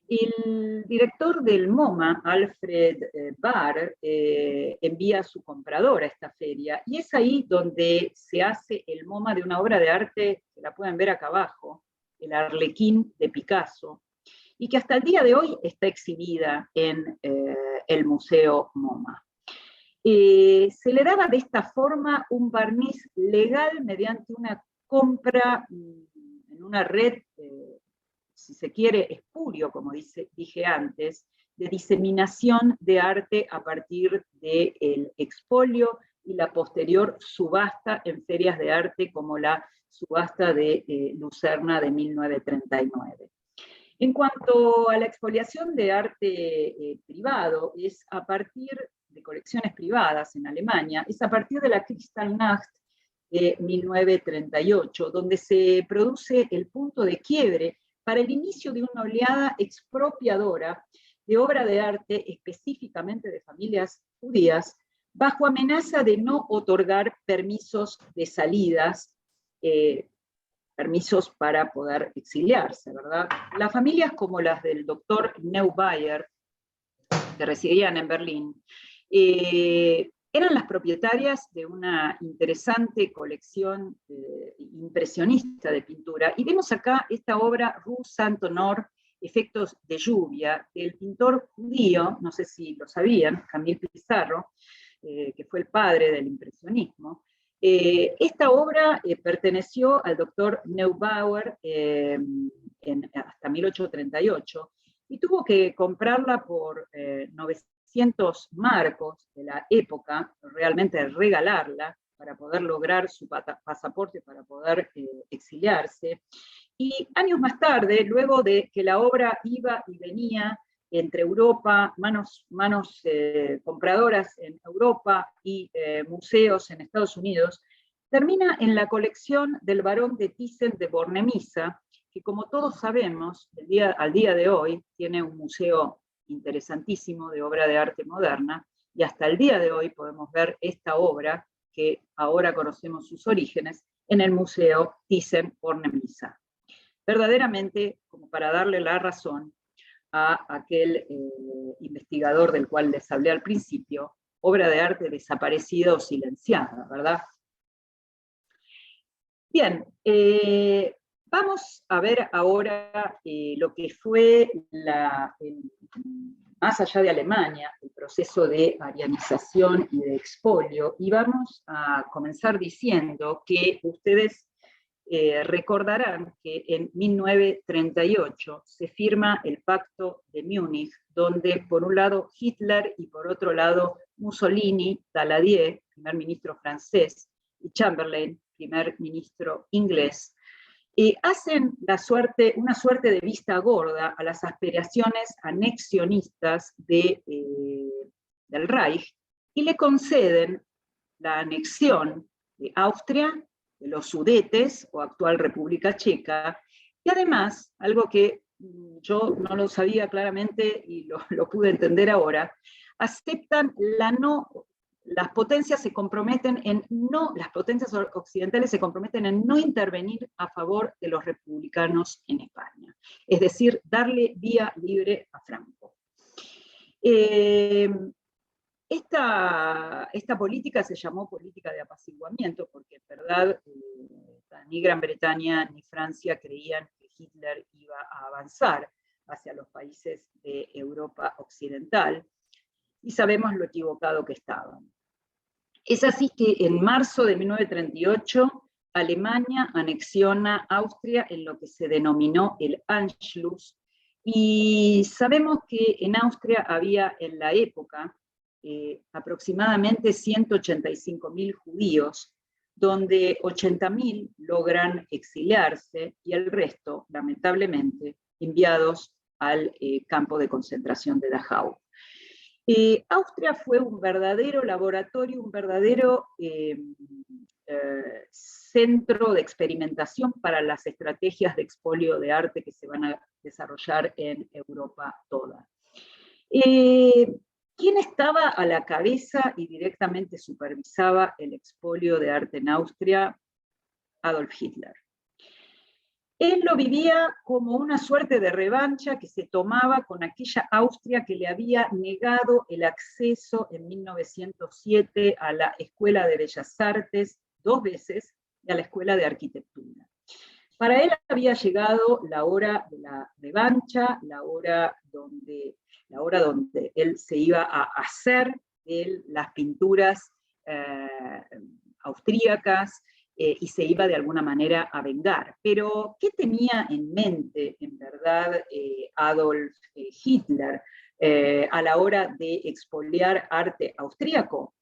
El director del MoMA, Alfred Barr, envía a su comprador a esta feria, y es ahí donde se hace el MoMA de una obra de arte, que la pueden ver acá abajo, el Arlequín de Picasso, y que hasta el día de hoy está exhibida en el Museo MoMA. Se le daba de esta forma un barniz legal mediante una compra en una red, si se quiere, espurio, como dije antes, de diseminación de arte a partir del expolio y la posterior subasta en ferias de arte, como la subasta de Lucerna de 1939. En cuanto a la expoliación de arte privado, es a partir de colecciones privadas en Alemania, es a partir de la Kristallnacht de 1938, donde se produce el punto de quiebre para el inicio de una oleada expropiadora de obra de arte, específicamente de familias judías, bajo amenaza de no otorgar permisos de salidas, permisos para poder exiliarse, ¿verdad? Las familias como las del doctor Neubayer, que residían en Berlín, eran las propietarias de una interesante colección impresionista de pintura. Y vemos acá esta obra Rue Saint-Honor, Efectos de lluvia, del pintor judío, no sé si lo sabían, Camille Pissarro, que fue el padre del impresionismo. Esta obra perteneció al doctor Neubauer hasta 1838, y tuvo que comprarla por 900 marcos de la época, realmente regalarla para poder lograr su pasaporte, para poder exiliarse. Y años más tarde, luego de que la obra iba y venía entre Europa, manos compradoras en Europa y museos en Estados Unidos, termina en la colección del barón de Thyssen de Bornemisza, que, como todos sabemos, al día de hoy tiene un museo interesantísimo de obra de arte moderna, y hasta el día de hoy podemos ver esta obra, que ahora conocemos sus orígenes, en el Museo Thyssen-Bornemisza. Verdaderamente, como para darle la razón a aquel investigador del cual les hablé al principio, obra de arte desaparecida o silenciada, ¿verdad? Bien, vamos a ver ahora lo que fue, más allá de Alemania, el proceso de arianización y de expolio, y vamos a comenzar diciendo que ustedes recordarán que en 1938 se firma el Pacto de Múnich, donde por un lado Hitler y por otro lado Mussolini, Daladier, primer ministro francés, y Chamberlain, primer ministro inglés, hacen una suerte de vista gorda a las aspiraciones anexionistas del Reich, y le conceden la anexión de Austria, de los Sudetes, o actual República Checa, y además, algo que yo no lo sabía claramente y lo pude entender ahora, aceptan las potencias se comprometen en las potencias occidentales se comprometen en no intervenir a favor de los republicanos en España, es decir, darle vía libre a Franco. Esta política se llamó política de apaciguamiento, porque en verdad ni Gran Bretaña ni Francia creían que Hitler iba a avanzar hacia los países de Europa occidental, y sabemos lo equivocado que estaban. Es así que en marzo de 1938, Alemania anexiona Austria en lo que se denominó el Anschluss, y sabemos que en Austria había en la época aproximadamente 185.000 judíos, donde 80.000 logran exiliarse y el resto, lamentablemente, enviados al campo de concentración de Dachau. Austria fue un verdadero laboratorio, un verdadero centro de experimentación para las estrategias de expolio de arte que se van a desarrollar en Europa toda. ¿Quién estaba a la cabeza y directamente supervisaba el expolio de arte en Austria? Adolf Hitler. Él lo vivía como una suerte de revancha que se tomaba con aquella Austria que le había negado el acceso en 1907 a la Escuela de Bellas Artes 2 veces y a la Escuela de Arquitectura. Para él había llegado la hora de la revancha, la hora donde él se iba a hacer de las pinturas austríacas, y se iba de alguna manera a vengar. Pero, ¿qué tenía en mente, en verdad, Adolf Hitler a la hora de expoliar arte austríaco?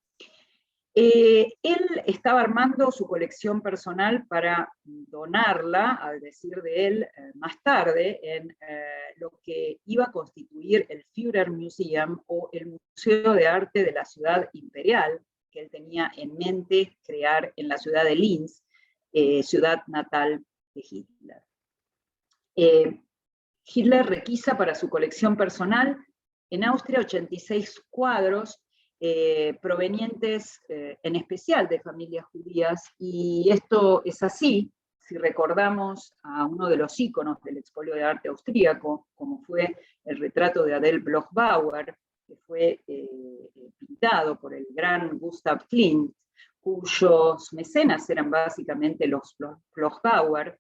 Él estaba armando su colección personal para donarla, al decir de él, más tarde, en lo que iba a constituir el Führermuseum, o el Museo de Arte de la Ciudad Imperial, que él tenía en mente crear en la ciudad de Linz, ciudad natal de Hitler. Hitler requisa para su colección personal en Austria 86 cuadros provenientes en especial de familias judías, y esto es así si recordamos a uno de los íconos del expolio de arte austríaco, como fue el retrato de Adele Bloch-Bauer, que fue pintado por el gran Gustav Klimt, cuyos mecenas eran básicamente los Bloch-Bauer.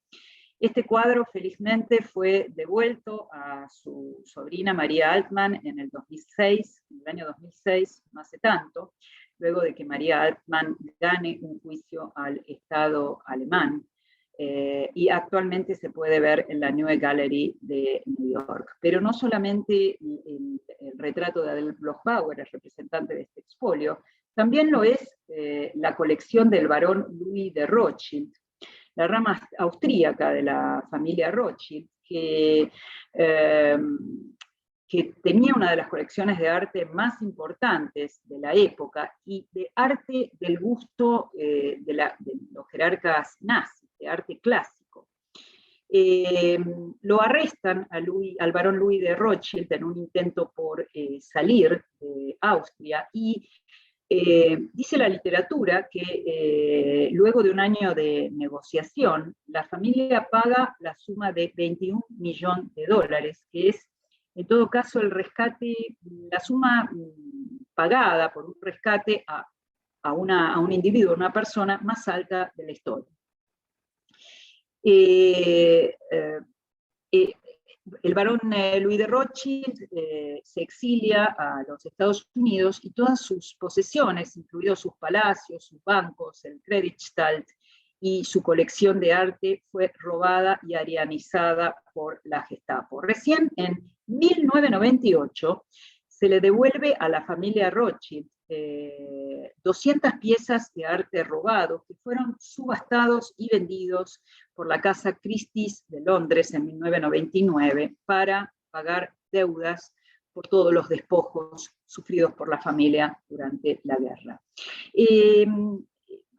Este cuadro felizmente fue devuelto a su sobrina María Altmann en el 2006, en el año 2006, no hace tanto, luego de que María Altmann gane un juicio al Estado alemán, y actualmente se puede ver en la Neue Gallery de New York. Pero no solamente el retrato de Adele Bloch-Bauer es representante de este expolio, también lo es la colección del barón Louis de Rothschild, la rama austríaca de la familia Rothschild, que tenía una de las colecciones de arte más importantes de la época, y de arte del gusto de los jerarcas nazis, de arte clásico. Lo arrestan al barón Louis de Rothschild en un intento por salir de Austria, y dice la literatura que luego de un año de negociación, la familia paga la suma de $21 millones, que es en todo caso el rescate, la suma pagada por un rescate a un individuo, a una persona más alta de la historia. El barón Louis de Rothschild se exilia a los Estados Unidos, y todas sus posesiones, incluidos sus palacios, sus bancos, el Creditanstalt y su colección de arte, fue robada y arianizada por la Gestapo. Recién en 1998 se le devuelve a la familia Rothschild 200 piezas de arte robado, que fueron subastados y vendidos por la Casa Christie's de Londres en 1999 para pagar deudas por todos los despojos sufridos por la familia durante la guerra.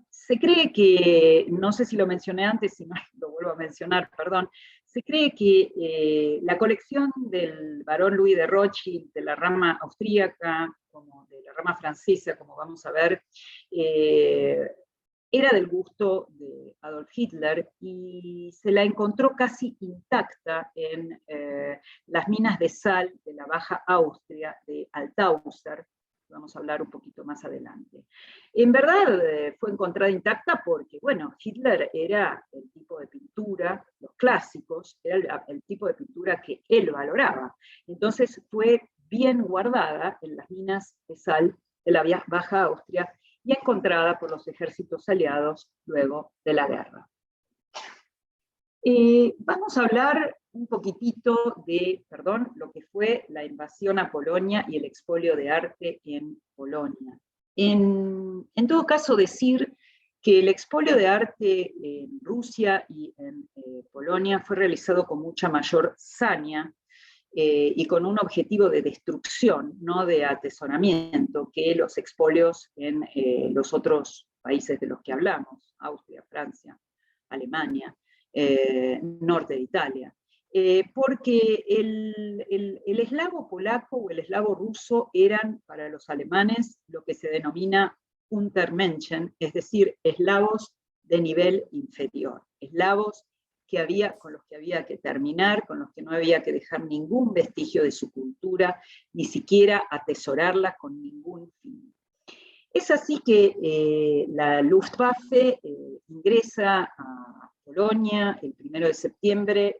Se cree que, no sé si lo mencioné antes, si no lo vuelvo a mencionar, perdón, se cree que la colección del barón Louis de Rothschild, de la rama austríaca, como de la rama francesa, como vamos a ver, era del gusto de Adolf Hitler, y se la encontró casi intacta en las minas de sal de la Baja Austria de Altauser. Vamos a hablar un poquito más adelante. En verdad fue encontrada intacta porque, bueno, Hitler era el tipo de pintura, los clásicos, era el tipo de pintura que él valoraba. Entonces fue bien guardada en las minas de sal de la Baja Austria y encontrada por los ejércitos aliados luego de la guerra. Vamos a hablar un poquitito de, lo que fue la invasión a Polonia y el expolio de arte en Polonia. En todo caso, decir que el expolio de arte en Rusia y en Polonia fue realizado con mucha mayor saña y con un objetivo de destrucción, no de atesoramiento, que los expolios en los otros países de los que hablamos, Austria, Francia, Alemania, norte de Italia. Porque el eslavo polaco o el eslavo ruso eran para los alemanes lo que se denomina Untermenschen, es decir, eslavos de nivel inferior, eslavos con los que había que terminar, con los que no había que dejar ningún vestigio de su cultura, ni siquiera atesorarla con ningún fin. Es así que la Luftwaffe ingresa a Polonia el 1 de septiembre,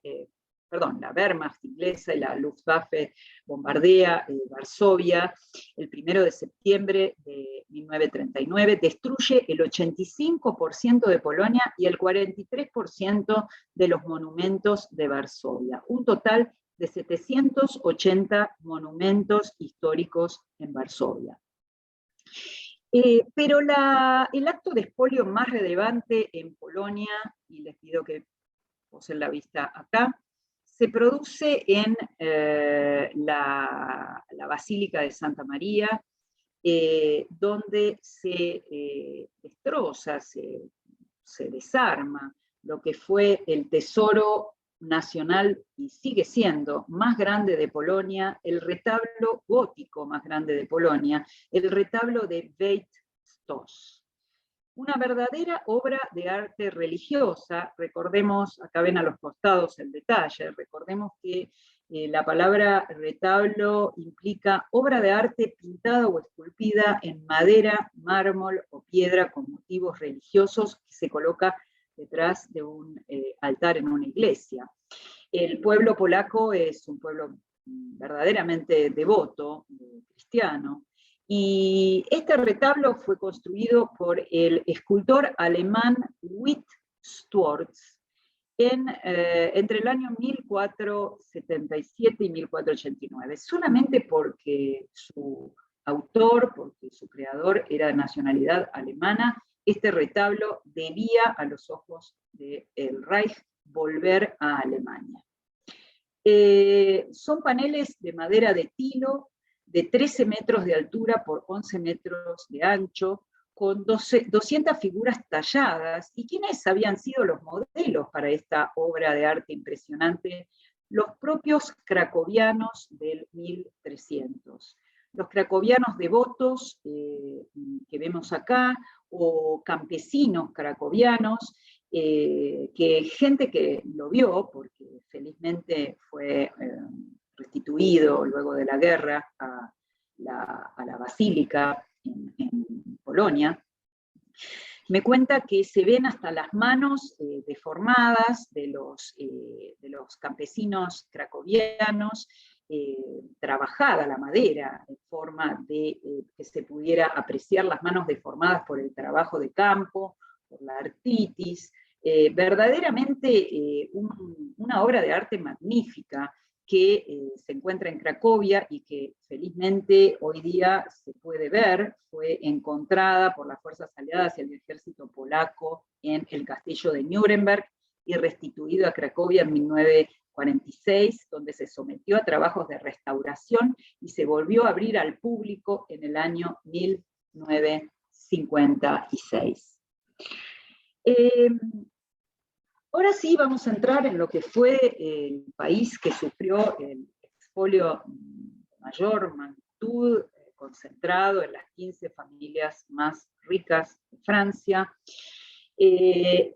la Wehrmacht inglesa y la Luftwaffe bombardea Varsovia el 1 de septiembre de 1939, destruye el 85% de Polonia y el 43% de los monumentos de Varsovia, un total de 780 monumentos históricos en Varsovia. Pero el acto de expolio más relevante en Polonia, y les pido que posen la vista acá, se produce en la Basílica de Santa María, donde se destroza, se desarma lo que fue el tesoro nacional, y sigue siendo más grande de Polonia, el retablo gótico más grande de Polonia, el retablo de Beit Stos. Una verdadera obra de arte religiosa. Recordemos, acá ven a los costados el detalle, recordemos que la palabra retablo implica obra de arte pintada o esculpida en madera, mármol o piedra con motivos religiosos que se coloca detrás de un altar en una iglesia. El pueblo polaco es un pueblo verdaderamente devoto, cristiano, y este retablo fue construido por el escultor alemán Witt Stworz entre el año 1477 y 1489, solamente porque su autor, porque su creador era de nacionalidad alemana. Este retablo debía a los ojos del Reich volver a Alemania. Son paneles de madera de tilo, de 13 metros de altura por 11 metros de ancho, con 200 figuras talladas. ¿Y quiénes habían sido los modelos para esta obra de arte impresionante? Los propios cracovianos del 1300. Los cracovianos devotos que vemos acá, o campesinos cracovianos, que gente que lo vio, porque felizmente fue restituido luego de la guerra a la basílica en Polonia, me cuenta que se ven hasta las manos deformadas de los campesinos cracovianos, trabajada la madera en forma de que se pudiera apreciar las manos deformadas por el trabajo de campo, por la artritis, verdaderamente una obra de arte magnífica que se encuentra en Cracovia y que felizmente hoy día se puede ver. Fue encontrada por las fuerzas aliadas y el ejército polaco en el castillo de Nuremberg y restituido a Cracovia en 1946, donde se sometió a trabajos de restauración y se volvió a abrir al público en el año 1956. Ahora sí vamos a entrar en lo que fue el país que sufrió el expolio de mayor magnitud, concentrado en las 15 familias más ricas de Francia.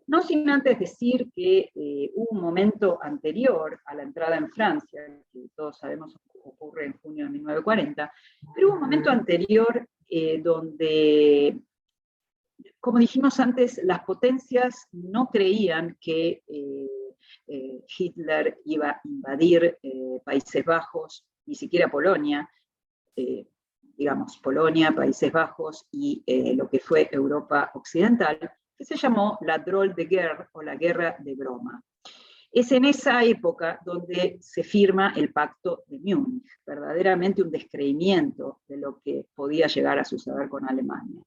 No sin antes decir que hubo un momento anterior a la entrada en Francia, que todos sabemos ocurre en junio de 1940, pero hubo un momento anterior donde, como dijimos antes, las potencias no creían que Hitler iba a invadir Países Bajos, ni siquiera Polonia, digamos Polonia, Países Bajos y lo que fue Europa Occidental, que se llamó la Drôle de Guerre, o la Guerra de Broma. Es en esa época donde se firma el Pacto de Múnich, verdaderamente un descreimiento de lo que podía llegar a suceder con Alemania.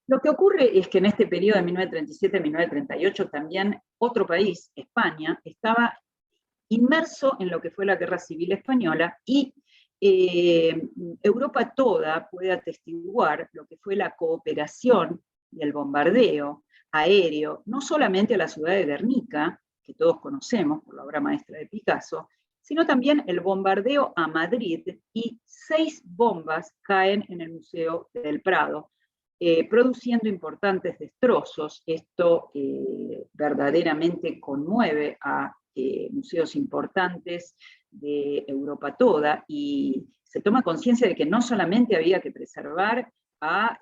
Lo que ocurre es que en este periodo de 1937-1938 también otro país, España, estaba inmerso en lo que fue la Guerra Civil Española y Europa toda puede atestiguar lo que fue la cooperación y el bombardeo aéreo, no solamente a la ciudad de Guernica, que todos conocemos por la obra maestra de Picasso, sino también el bombardeo a Madrid, y 6 bombas caen en el Museo del Prado, produciendo importantes destrozos. Esto verdaderamente conmueve a museos importantes de Europa toda, y se toma conciencia de que no solamente había que preservar a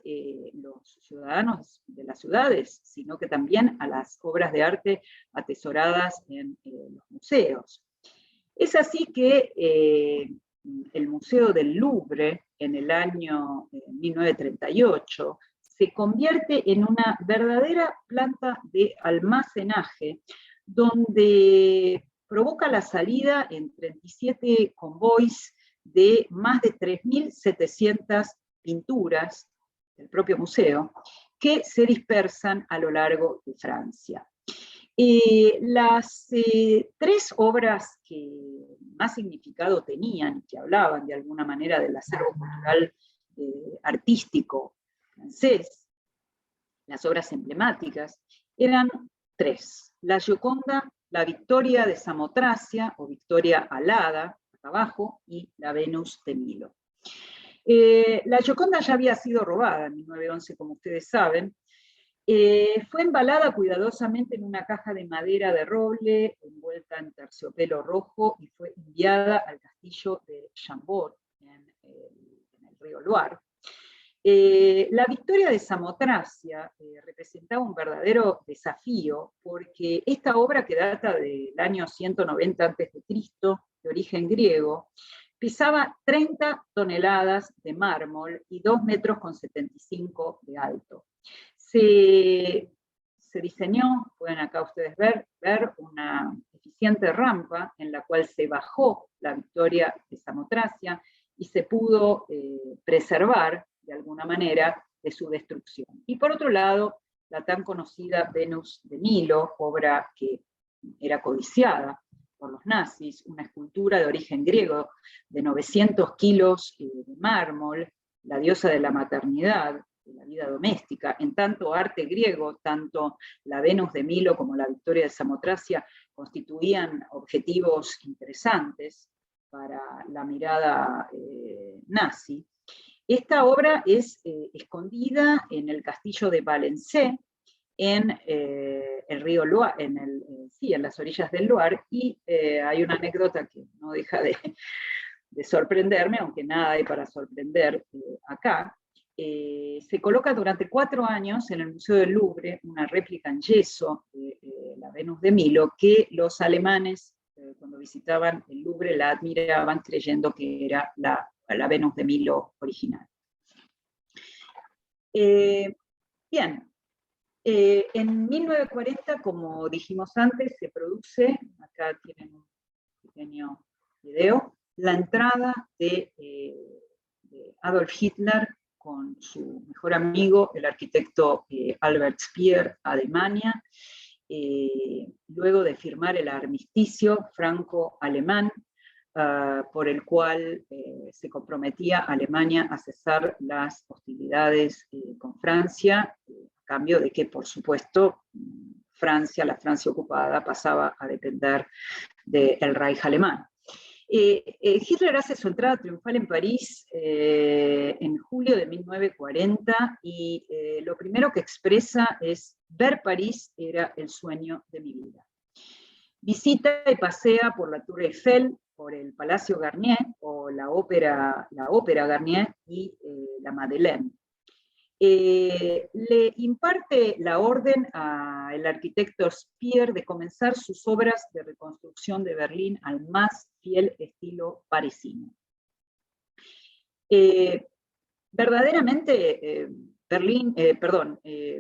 los ciudadanos de las ciudades, sino que también a las obras de arte atesoradas en los museos. Es así que el Museo del Louvre, en el año 1938, se convierte en una verdadera planta de almacenaje, donde provoca la salida en 37 convoys de más de 3.700 pinturas del propio museo, que se dispersan a lo largo de Francia. Las 3 obras que más significado tenían, que hablaban de alguna manera del acervo cultural artístico francés, las obras emblemáticas, eran 3. La Gioconda, la Victoria de Samotracia, o Victoria alada, acá abajo, y la Venus de Milo. La Gioconda ya había sido robada en 1911, como ustedes saben. Fue embalada cuidadosamente en una caja de madera de roble, envuelta en terciopelo rojo, y fue enviada al castillo de Chambord, en el río Loire. La Victoria de Samotracia representaba un verdadero desafío, porque esta obra, que data del año 190 a.C., de origen griego, pesaba 30 toneladas de mármol y 2,75 metros de alto. Se diseñó, pueden acá ustedes ver una eficiente rampa en la cual se bajó la Victoria de Samotracia y se pudo preservar de alguna manera de su destrucción. Y por otro lado, la tan conocida Venus de Milo, obra que era codiciada por los nazis, una escultura de origen griego de 900 kilos de mármol, la diosa de la maternidad, de la vida doméstica. En tanto arte griego, tanto la Venus de Milo como la Victoria de Samotracia constituían objetivos interesantes para la mirada nazi. Esta obra es escondida en el castillo de Valencey, en el río Loire, en las orillas del Loire, y hay una anécdota que no deja de sorprenderme, aunque nada hay para sorprender acá. Se coloca durante 4 años en el Museo del Louvre una réplica en yeso de la Venus de Milo, que los alemanes, cuando visitaban el Louvre, la admiraban creyendo que era la Venus de Milo original. Bien, en 1940, como dijimos antes, se produce, acá tienen un pequeño video, la entrada de Adolf Hitler con su mejor amigo, el arquitecto Albert Speer, a Alemania, luego de firmar el armisticio franco-alemán, por el cual se comprometía Alemania a cesar las hostilidades con Francia, a cambio de que, por supuesto, la Francia ocupada, pasaba a depender del Reich alemán. Hitler hace su entrada triunfal en París en julio de 1940, y lo primero que expresa es: ver París era el sueño de mi vida. Visita y pasea por la Tour Eiffel, por el Palacio Garnier, o la ópera Garnier, y la Madeleine. Le imparte la orden al arquitecto Speer de comenzar sus obras de reconstrucción de Berlín al más fiel estilo parisino. Verdaderamente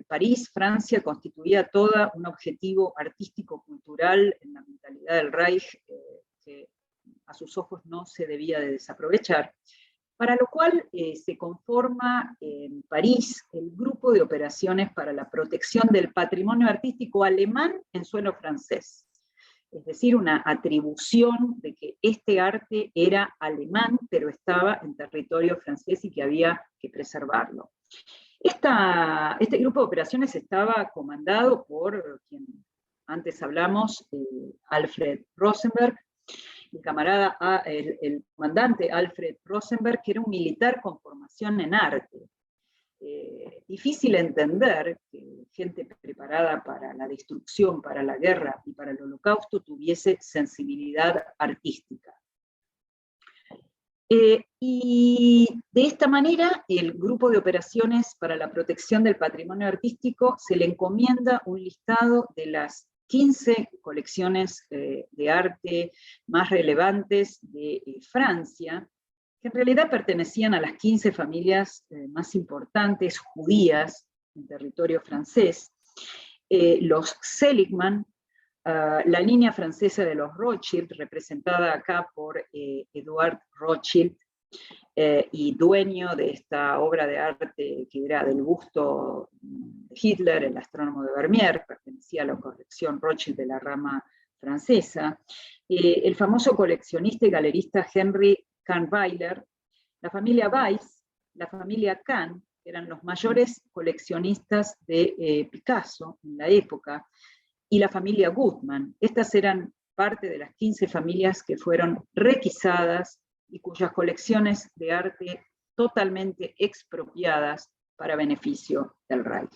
París, Francia, constituía todo un objetivo artístico-cultural en la mentalidad del Reich que a sus ojos no se debía de desaprovechar, para lo cual se conforma en París el Grupo de Operaciones para la Protección del Patrimonio Artístico Alemán en suelo francés. Es decir, una atribución de que este arte era alemán, pero estaba en territorio francés y que había que preservarlo. Este grupo de operaciones estaba comandado por quien antes hablamos, Alfred Rosenberg, el comandante Alfred Rosenberg, que era un militar con formación en arte. Difícil entender que gente preparada para la destrucción, para la guerra y para el holocausto tuviese sensibilidad artística. Y de esta manera, el Grupo de Operaciones para la Protección del Patrimonio Artístico se le encomienda un listado de las 15 colecciones de arte más relevantes de Francia, que en realidad pertenecían a las 15 familias más importantes judías en territorio francés. Los Seligman, la línea francesa de los Rothschild, representada acá por Eduard Rothschild, y dueño de esta obra de arte que era del busto de Hitler, el astrónomo de Vermeer, pertenecía a la colección Rothschild de la rama francesa, el famoso coleccionista y galerista Henry Kahnweiler, la familia Weiss, la familia Kahn, que eran los mayores coleccionistas de Picasso en la época, y la familia Gutmann. Estas eran parte de las 15 familias que fueron requisadas y cuyas colecciones de arte totalmente expropiadas para beneficio del Reich.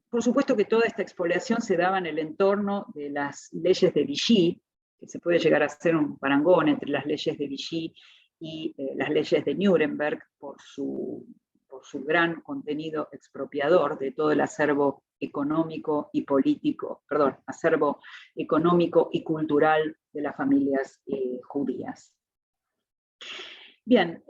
Por supuesto que toda esta expoliación se daba en el entorno de las leyes de Vichy, que se puede llegar a hacer un parangón entre las leyes de Vichy y las leyes de Nuremberg por su gran contenido expropiador de todo el acervo económico y político, acervo económico y cultural de las familias judías. Bien,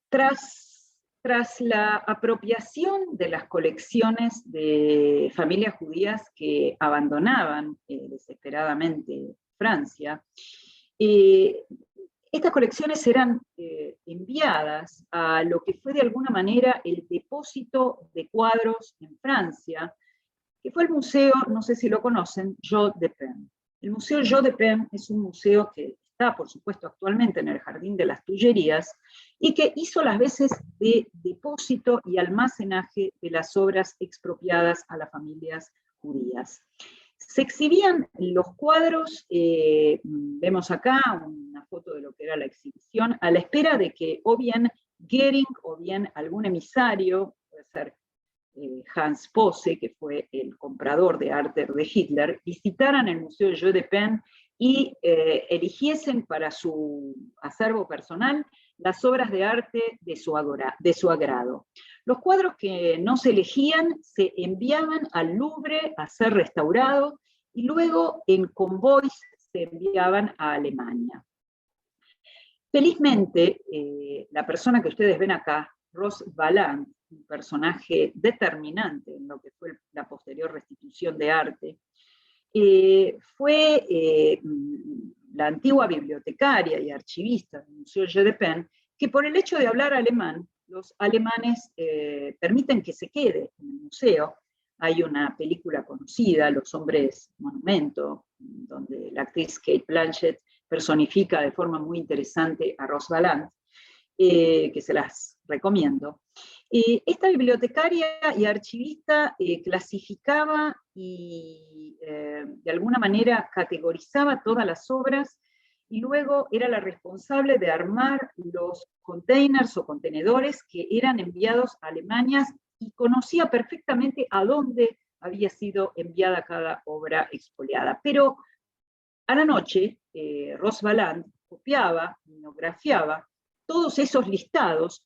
tras la apropiación de las colecciones de familias judías que abandonaban desesperadamente Francia, estas colecciones eran enviadas a lo que fue de alguna manera el depósito de cuadros en Francia, que fue el museo, no sé si lo conocen, Jeu de Paix. El Museo Jeu de Paix es un museo que está, por supuesto, actualmente en el Jardín de las Tullerías, y que hizo las veces de depósito y almacenaje de las obras expropiadas a las familias judías. Se exhibían los cuadros, vemos acá una foto de lo que era la exhibición, a la espera de que o bien Goering o bien algún emisario, puede ser Hans Posse, que fue el comprador de arte de Hitler, visitaran el Museo Jeu de Paix y eligiesen para su acervo personal las obras de arte de su agrado. Los cuadros que no se elegían se enviaban al Louvre a ser restaurados y luego en convoys se enviaban a Alemania. Felizmente, la persona que ustedes ven acá, Ross Valland, un personaje determinante en lo que fue la posterior restitución de arte, fue la antigua bibliotecaria y archivista del Museo Jeu de Paix, que por el hecho de hablar alemán, los alemanes permiten que se quede en el museo. Hay una película conocida, Los Hombres Monumento, donde la actriz Kate Blanchett personifica de forma muy interesante a Ross Valland, que se las recomiendo. Esta bibliotecaria y archivista clasificaba y de alguna manera categorizaba todas las obras y luego era la responsable de armar los containers o contenedores que eran enviados a Alemania y conocía perfectamente a dónde había sido enviada cada obra expoliada. Pero a la noche, Ross Valland copiaba, linografiaba todos esos listados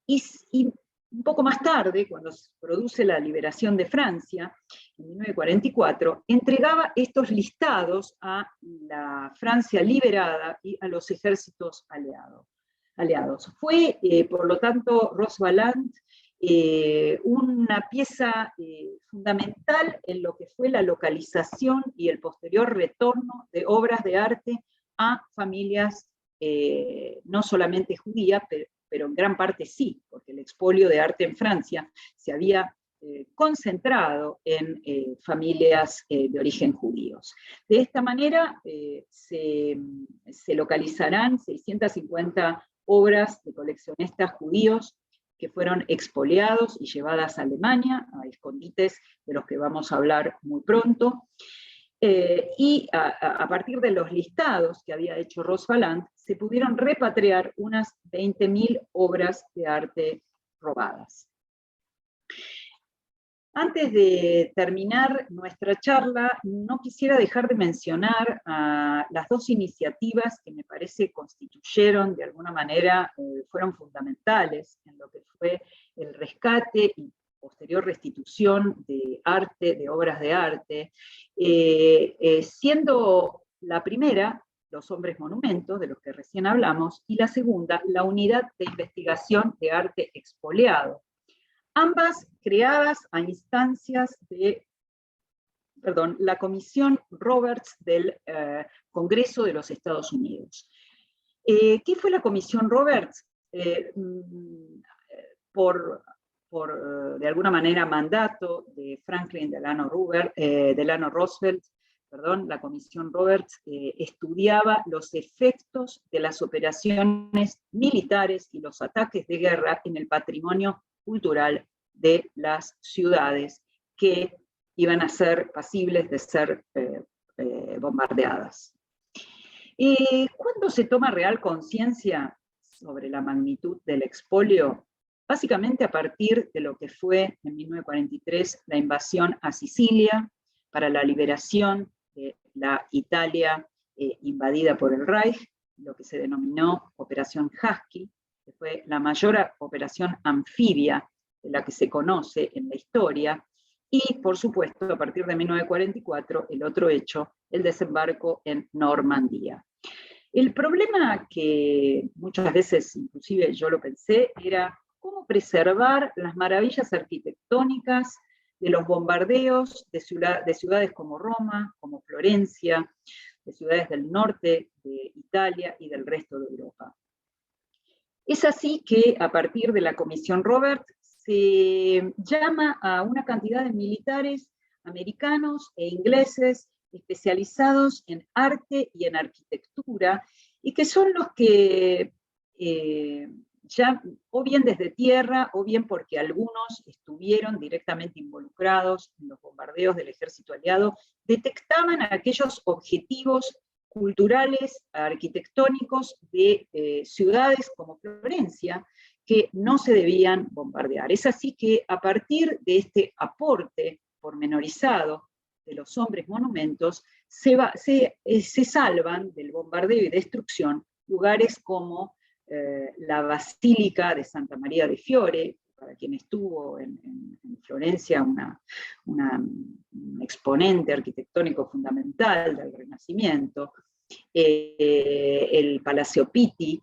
y un poco más tarde, cuando se produce la liberación de Francia, en 1944, entregaba estos listados a la Francia liberada y a los ejércitos aliados. aliados. Fue, por lo tanto, Rosbaland una pieza fundamental en lo que fue la localización y el posterior retorno de obras de arte a familias no solamente judías, pero en gran parte sí, porque el expolio de arte en Francia se había concentrado en familias de origen judíos. De esta manera se localizarán 650 obras de coleccionistas judíos que fueron expoliados y llevadas a Alemania, a escondites de los que vamos a hablar muy pronto. Y a partir de los listados que había hecho Rosbaland, se pudieron repatriar unas 20.000 obras de arte robadas. Antes de terminar nuestra charla, no quisiera dejar de mencionar las dos iniciativas que me parece constituyeron, de alguna manera, fueron fundamentales en lo que fue el rescate y posterior restitución de arte, de obras de arte, siendo la primera, los hombres monumentos, de los que recién hablamos, y la segunda, la Unidad de Investigación de Arte Expoliado. Ambas creadas a instancias de, la Comisión Roberts del Congreso de los Estados Unidos. ¿Qué fue la Comisión Roberts? De alguna manera, mandato de Franklin Delano Roosevelt, la Comisión Roberts estudiaba los efectos de las operaciones militares y los ataques de guerra en el patrimonio cultural de las ciudades que iban a ser pasibles de ser bombardeadas. ¿Cuándo se toma real conciencia sobre la magnitud del expolio? Básicamente a partir de lo que fue en 1943 la invasión a Sicilia para la liberación de la Italia invadida por el Reich, lo que se denominó Operación Husky, que fue la mayor operación anfibia de la que se conoce en la historia, y por supuesto a partir de 1944 el otro hecho, el desembarco en Normandía. El problema que muchas veces, inclusive yo lo pensé, era cómo preservar las maravillas arquitectónicas de los bombardeos de ciudades como Roma, como Florencia, de ciudades del norte de Italia y del resto de Europa. Es así que a partir de la Comisión Roberts se llama a una cantidad de militares americanos e ingleses especializados en arte y en arquitectura, y que son los que ya, o bien desde tierra, o bien porque algunos estuvieron directamente involucrados en los bombardeos del ejército aliado, detectaban aquellos objetivos culturales, arquitectónicos de ciudades como Florencia, que no se debían bombardear. Es así que a partir de este aporte pormenorizado de los hombres monumentos, se salvan del bombardeo y destrucción lugares como la Basílica de Santa María de Fiore, para quien estuvo en Florencia, un exponente arquitectónico fundamental del Renacimiento, el Palacio Pitti,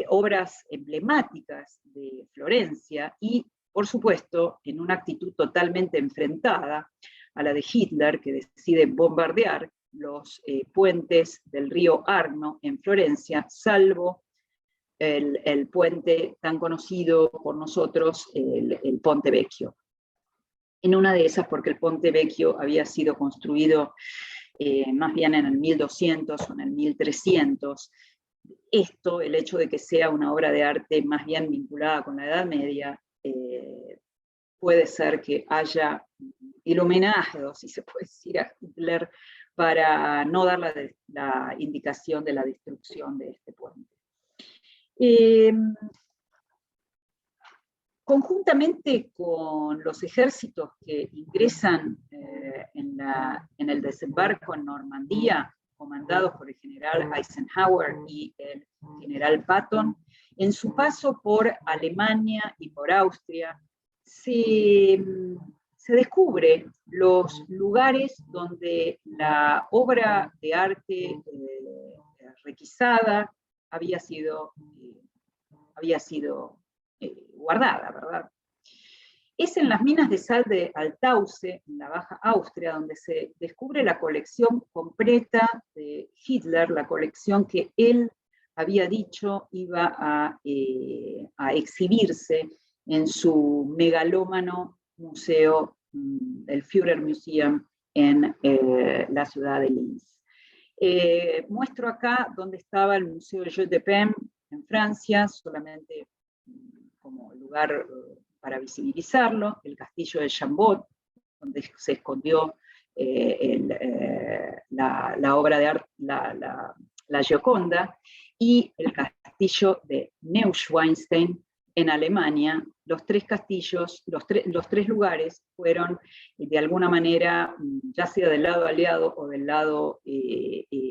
obras emblemáticas de Florencia, y por supuesto en una actitud totalmente enfrentada a la de Hitler, que decide bombardear los puentes del río Arno en Florencia, salvo el puente tan conocido por nosotros, el Ponte Vecchio. En una de esas, porque el Ponte Vecchio había sido construido más bien en el 1200 o en el 1300. Esto, el hecho de que sea una obra de arte más bien vinculada con la Edad Media, puede ser que haya iluminado, si se puede decir, a Hitler para no dar la indicación de la destrucción de este puente. Conjuntamente con los ejércitos que ingresan en el desembarco en Normandía, comandados por el general Eisenhower y el general Patton, en su paso por Alemania y por Austria, se descubre los lugares donde la obra de arte requisada había sido había sido guardada, ¿verdad? Es en las minas de sal de Altausse, en la Baja Austria, donde se descubre la colección completa de Hitler, la colección que él había dicho iba a exhibirse en su megalómano museo, el Führermuseum, en la ciudad de Linz. Muestro acá donde estaba el Museo Jeu de Paume en Francia, solamente como lugar para visibilizarlo, el castillo de Chambord, donde se escondió la obra de arte, la Gioconda, y el castillo de Neuschwanstein en Alemania. Los tres castillos, los tres lugares fueron de alguna manera, ya sea del lado aliado o del lado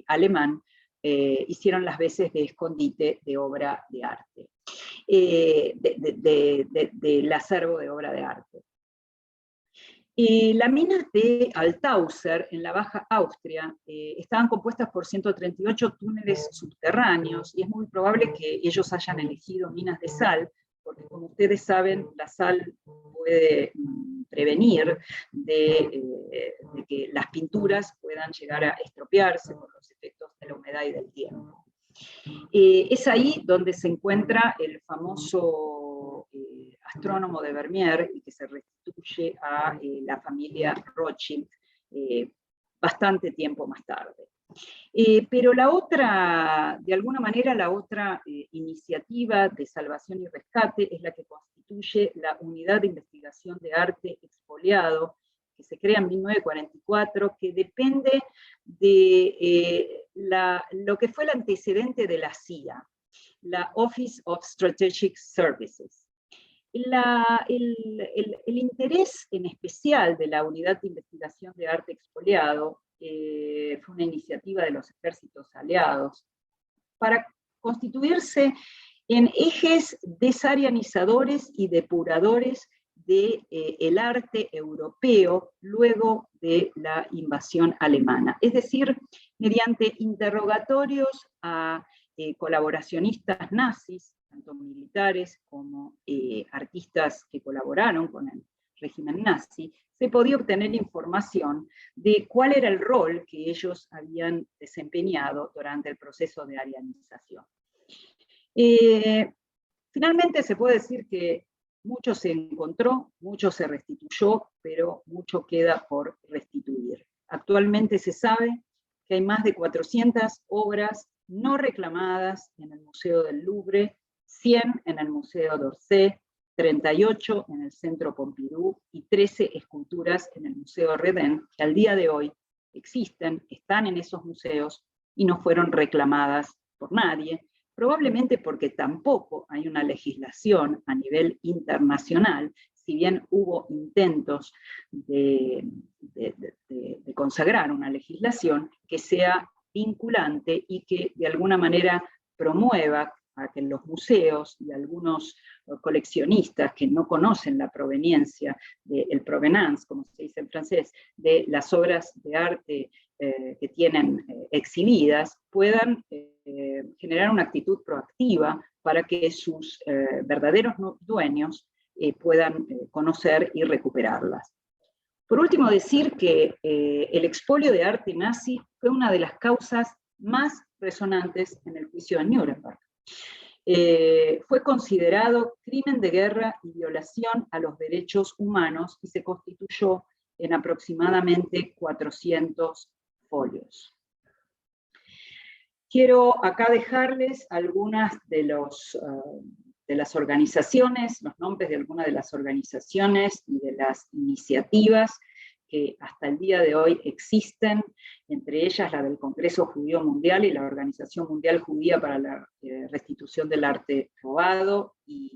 alemán, hicieron las veces de escondite de obra de arte, del acervo de obra de arte. Las minas de Altauser, en la Baja Austria, estaban compuestas por 138 túneles subterráneos, y es muy probable que ellos hayan elegido minas de sal, porque como ustedes saben, la sal puede prevenir de que las pinturas puedan llegar a estropearse por los efectos de la humedad y del tiempo. Es ahí donde se encuentra el famoso astrónomo de Vermeer, y que se restituye a la familia Rothschild bastante tiempo más tarde. Pero la otra, de alguna manera, la otra iniciativa de salvación y rescate es la que constituye la Unidad de Investigación de Arte Expoliado, que se crea en 1944, que depende de lo que fue el antecedente de la CIA, la Office of Strategic Services. El interés en especial de la Unidad de Investigación de Arte Expoliado fue una iniciativa de los ejércitos aliados para constituirse en ejes desarianizadores y depuradores del arte europeo luego de la invasión alemana. Es decir, mediante interrogatorios a colaboracionistas nazis, tanto militares como artistas que colaboraron con el régimen nazi, se podía obtener información de cuál era el rol que ellos habían desempeñado durante el proceso de arianización. Finalmente se puede decir que mucho se encontró, mucho se restituyó, pero mucho queda por restituir. Actualmente se sabe que hay más de 400 obras no reclamadas en el Museo del Louvre, 100 en el Museo d'Orsay, 38 en el Centro Pompidou y 13 esculturas en el Museo Rodin, que al día de hoy existen, están en esos museos y no fueron reclamadas por nadie, probablemente porque tampoco hay una legislación a nivel internacional, si bien hubo intentos de consagrar una legislación que sea vinculante y que de alguna manera promueva a que los museos y algunos coleccionistas que no conocen la proveniencia, el provenance, como se dice en francés, de las obras de arte que tienen exhibidas, puedan generar una actitud proactiva para que sus verdaderos dueños puedan conocer y recuperarlas. Por último, decir que el expolio de arte nazi fue una de las causas más resonantes en el juicio de Nuremberg. Fue considerado crimen de guerra y violación a los derechos humanos y se constituyó en aproximadamente 400 folios. Quiero acá dejarles algunas de las organizaciones, los nombres de algunas de las organizaciones y de las iniciativas que hasta el día de hoy existen, entre ellas la del Congreso Judío Mundial y la Organización Mundial Judía para la Restitución del Arte Robado, y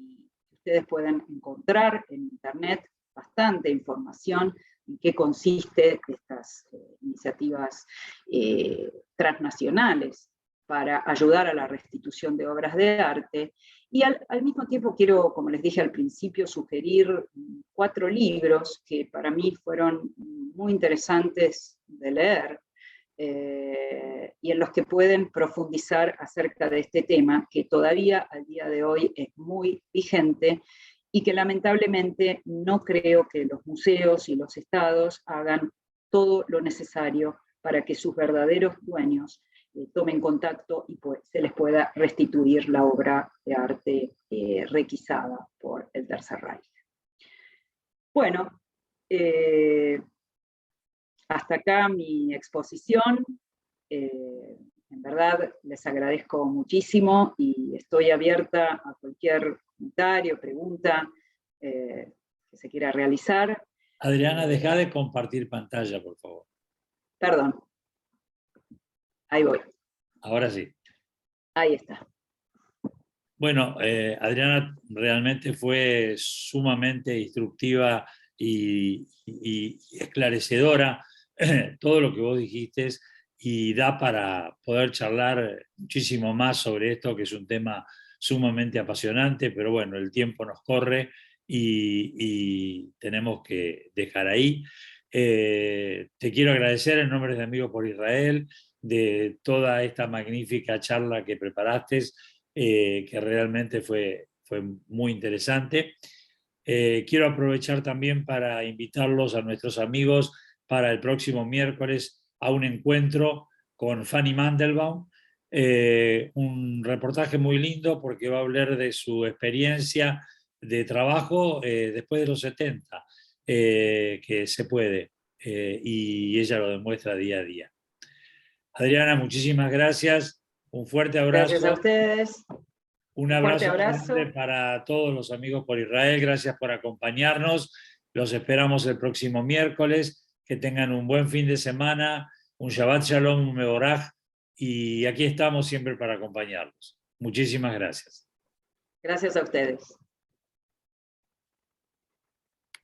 ustedes pueden encontrar en internet bastante información en qué consiste estas iniciativas transnacionales para ayudar a la restitución de obras de arte. Y al mismo tiempo quiero, como les dije al principio, sugerir 4 libros que para mí fueron muy interesantes de leer, y en los que pueden profundizar acerca de este tema, que todavía al día de hoy es muy vigente y que lamentablemente no creo que los museos y los estados hagan todo lo necesario para que sus verdaderos dueños tomen contacto y se les pueda restituir la obra de arte requisada por el Tercer Reich. Bueno, hasta acá mi exposición. En verdad les agradezco muchísimo y estoy abierta a cualquier comentario, pregunta que se quiera realizar. Adriana, deja de compartir pantalla, por favor. Perdón. Ahí voy. Ahora sí. Ahí está. Bueno, Adriana realmente fue sumamente instructiva y esclarecedora todo lo que vos dijiste, y da para poder charlar muchísimo más sobre esto, que es un tema sumamente apasionante, pero bueno, el tiempo nos corre y tenemos que dejar ahí. Te quiero agradecer en nombre de Amigos por Israel de toda esta magnífica charla que preparaste, que realmente fue muy interesante. Quiero aprovechar también para invitarlos a nuestros amigos para el próximo miércoles a un encuentro con Fanny Mandelbaum, un reportaje muy lindo porque va a hablar de su experiencia de trabajo después de los 70, que se puede, y ella lo demuestra día a día. Adriana, muchísimas gracias, un fuerte abrazo. Gracias a ustedes. Un abrazo grande para todos los Amigos por Israel, gracias por acompañarnos, los esperamos el próximo miércoles, que tengan un buen fin de semana, un Shabbat Shalom, un Mevoraj, y aquí estamos siempre para acompañarlos. Muchísimas gracias. Gracias a ustedes.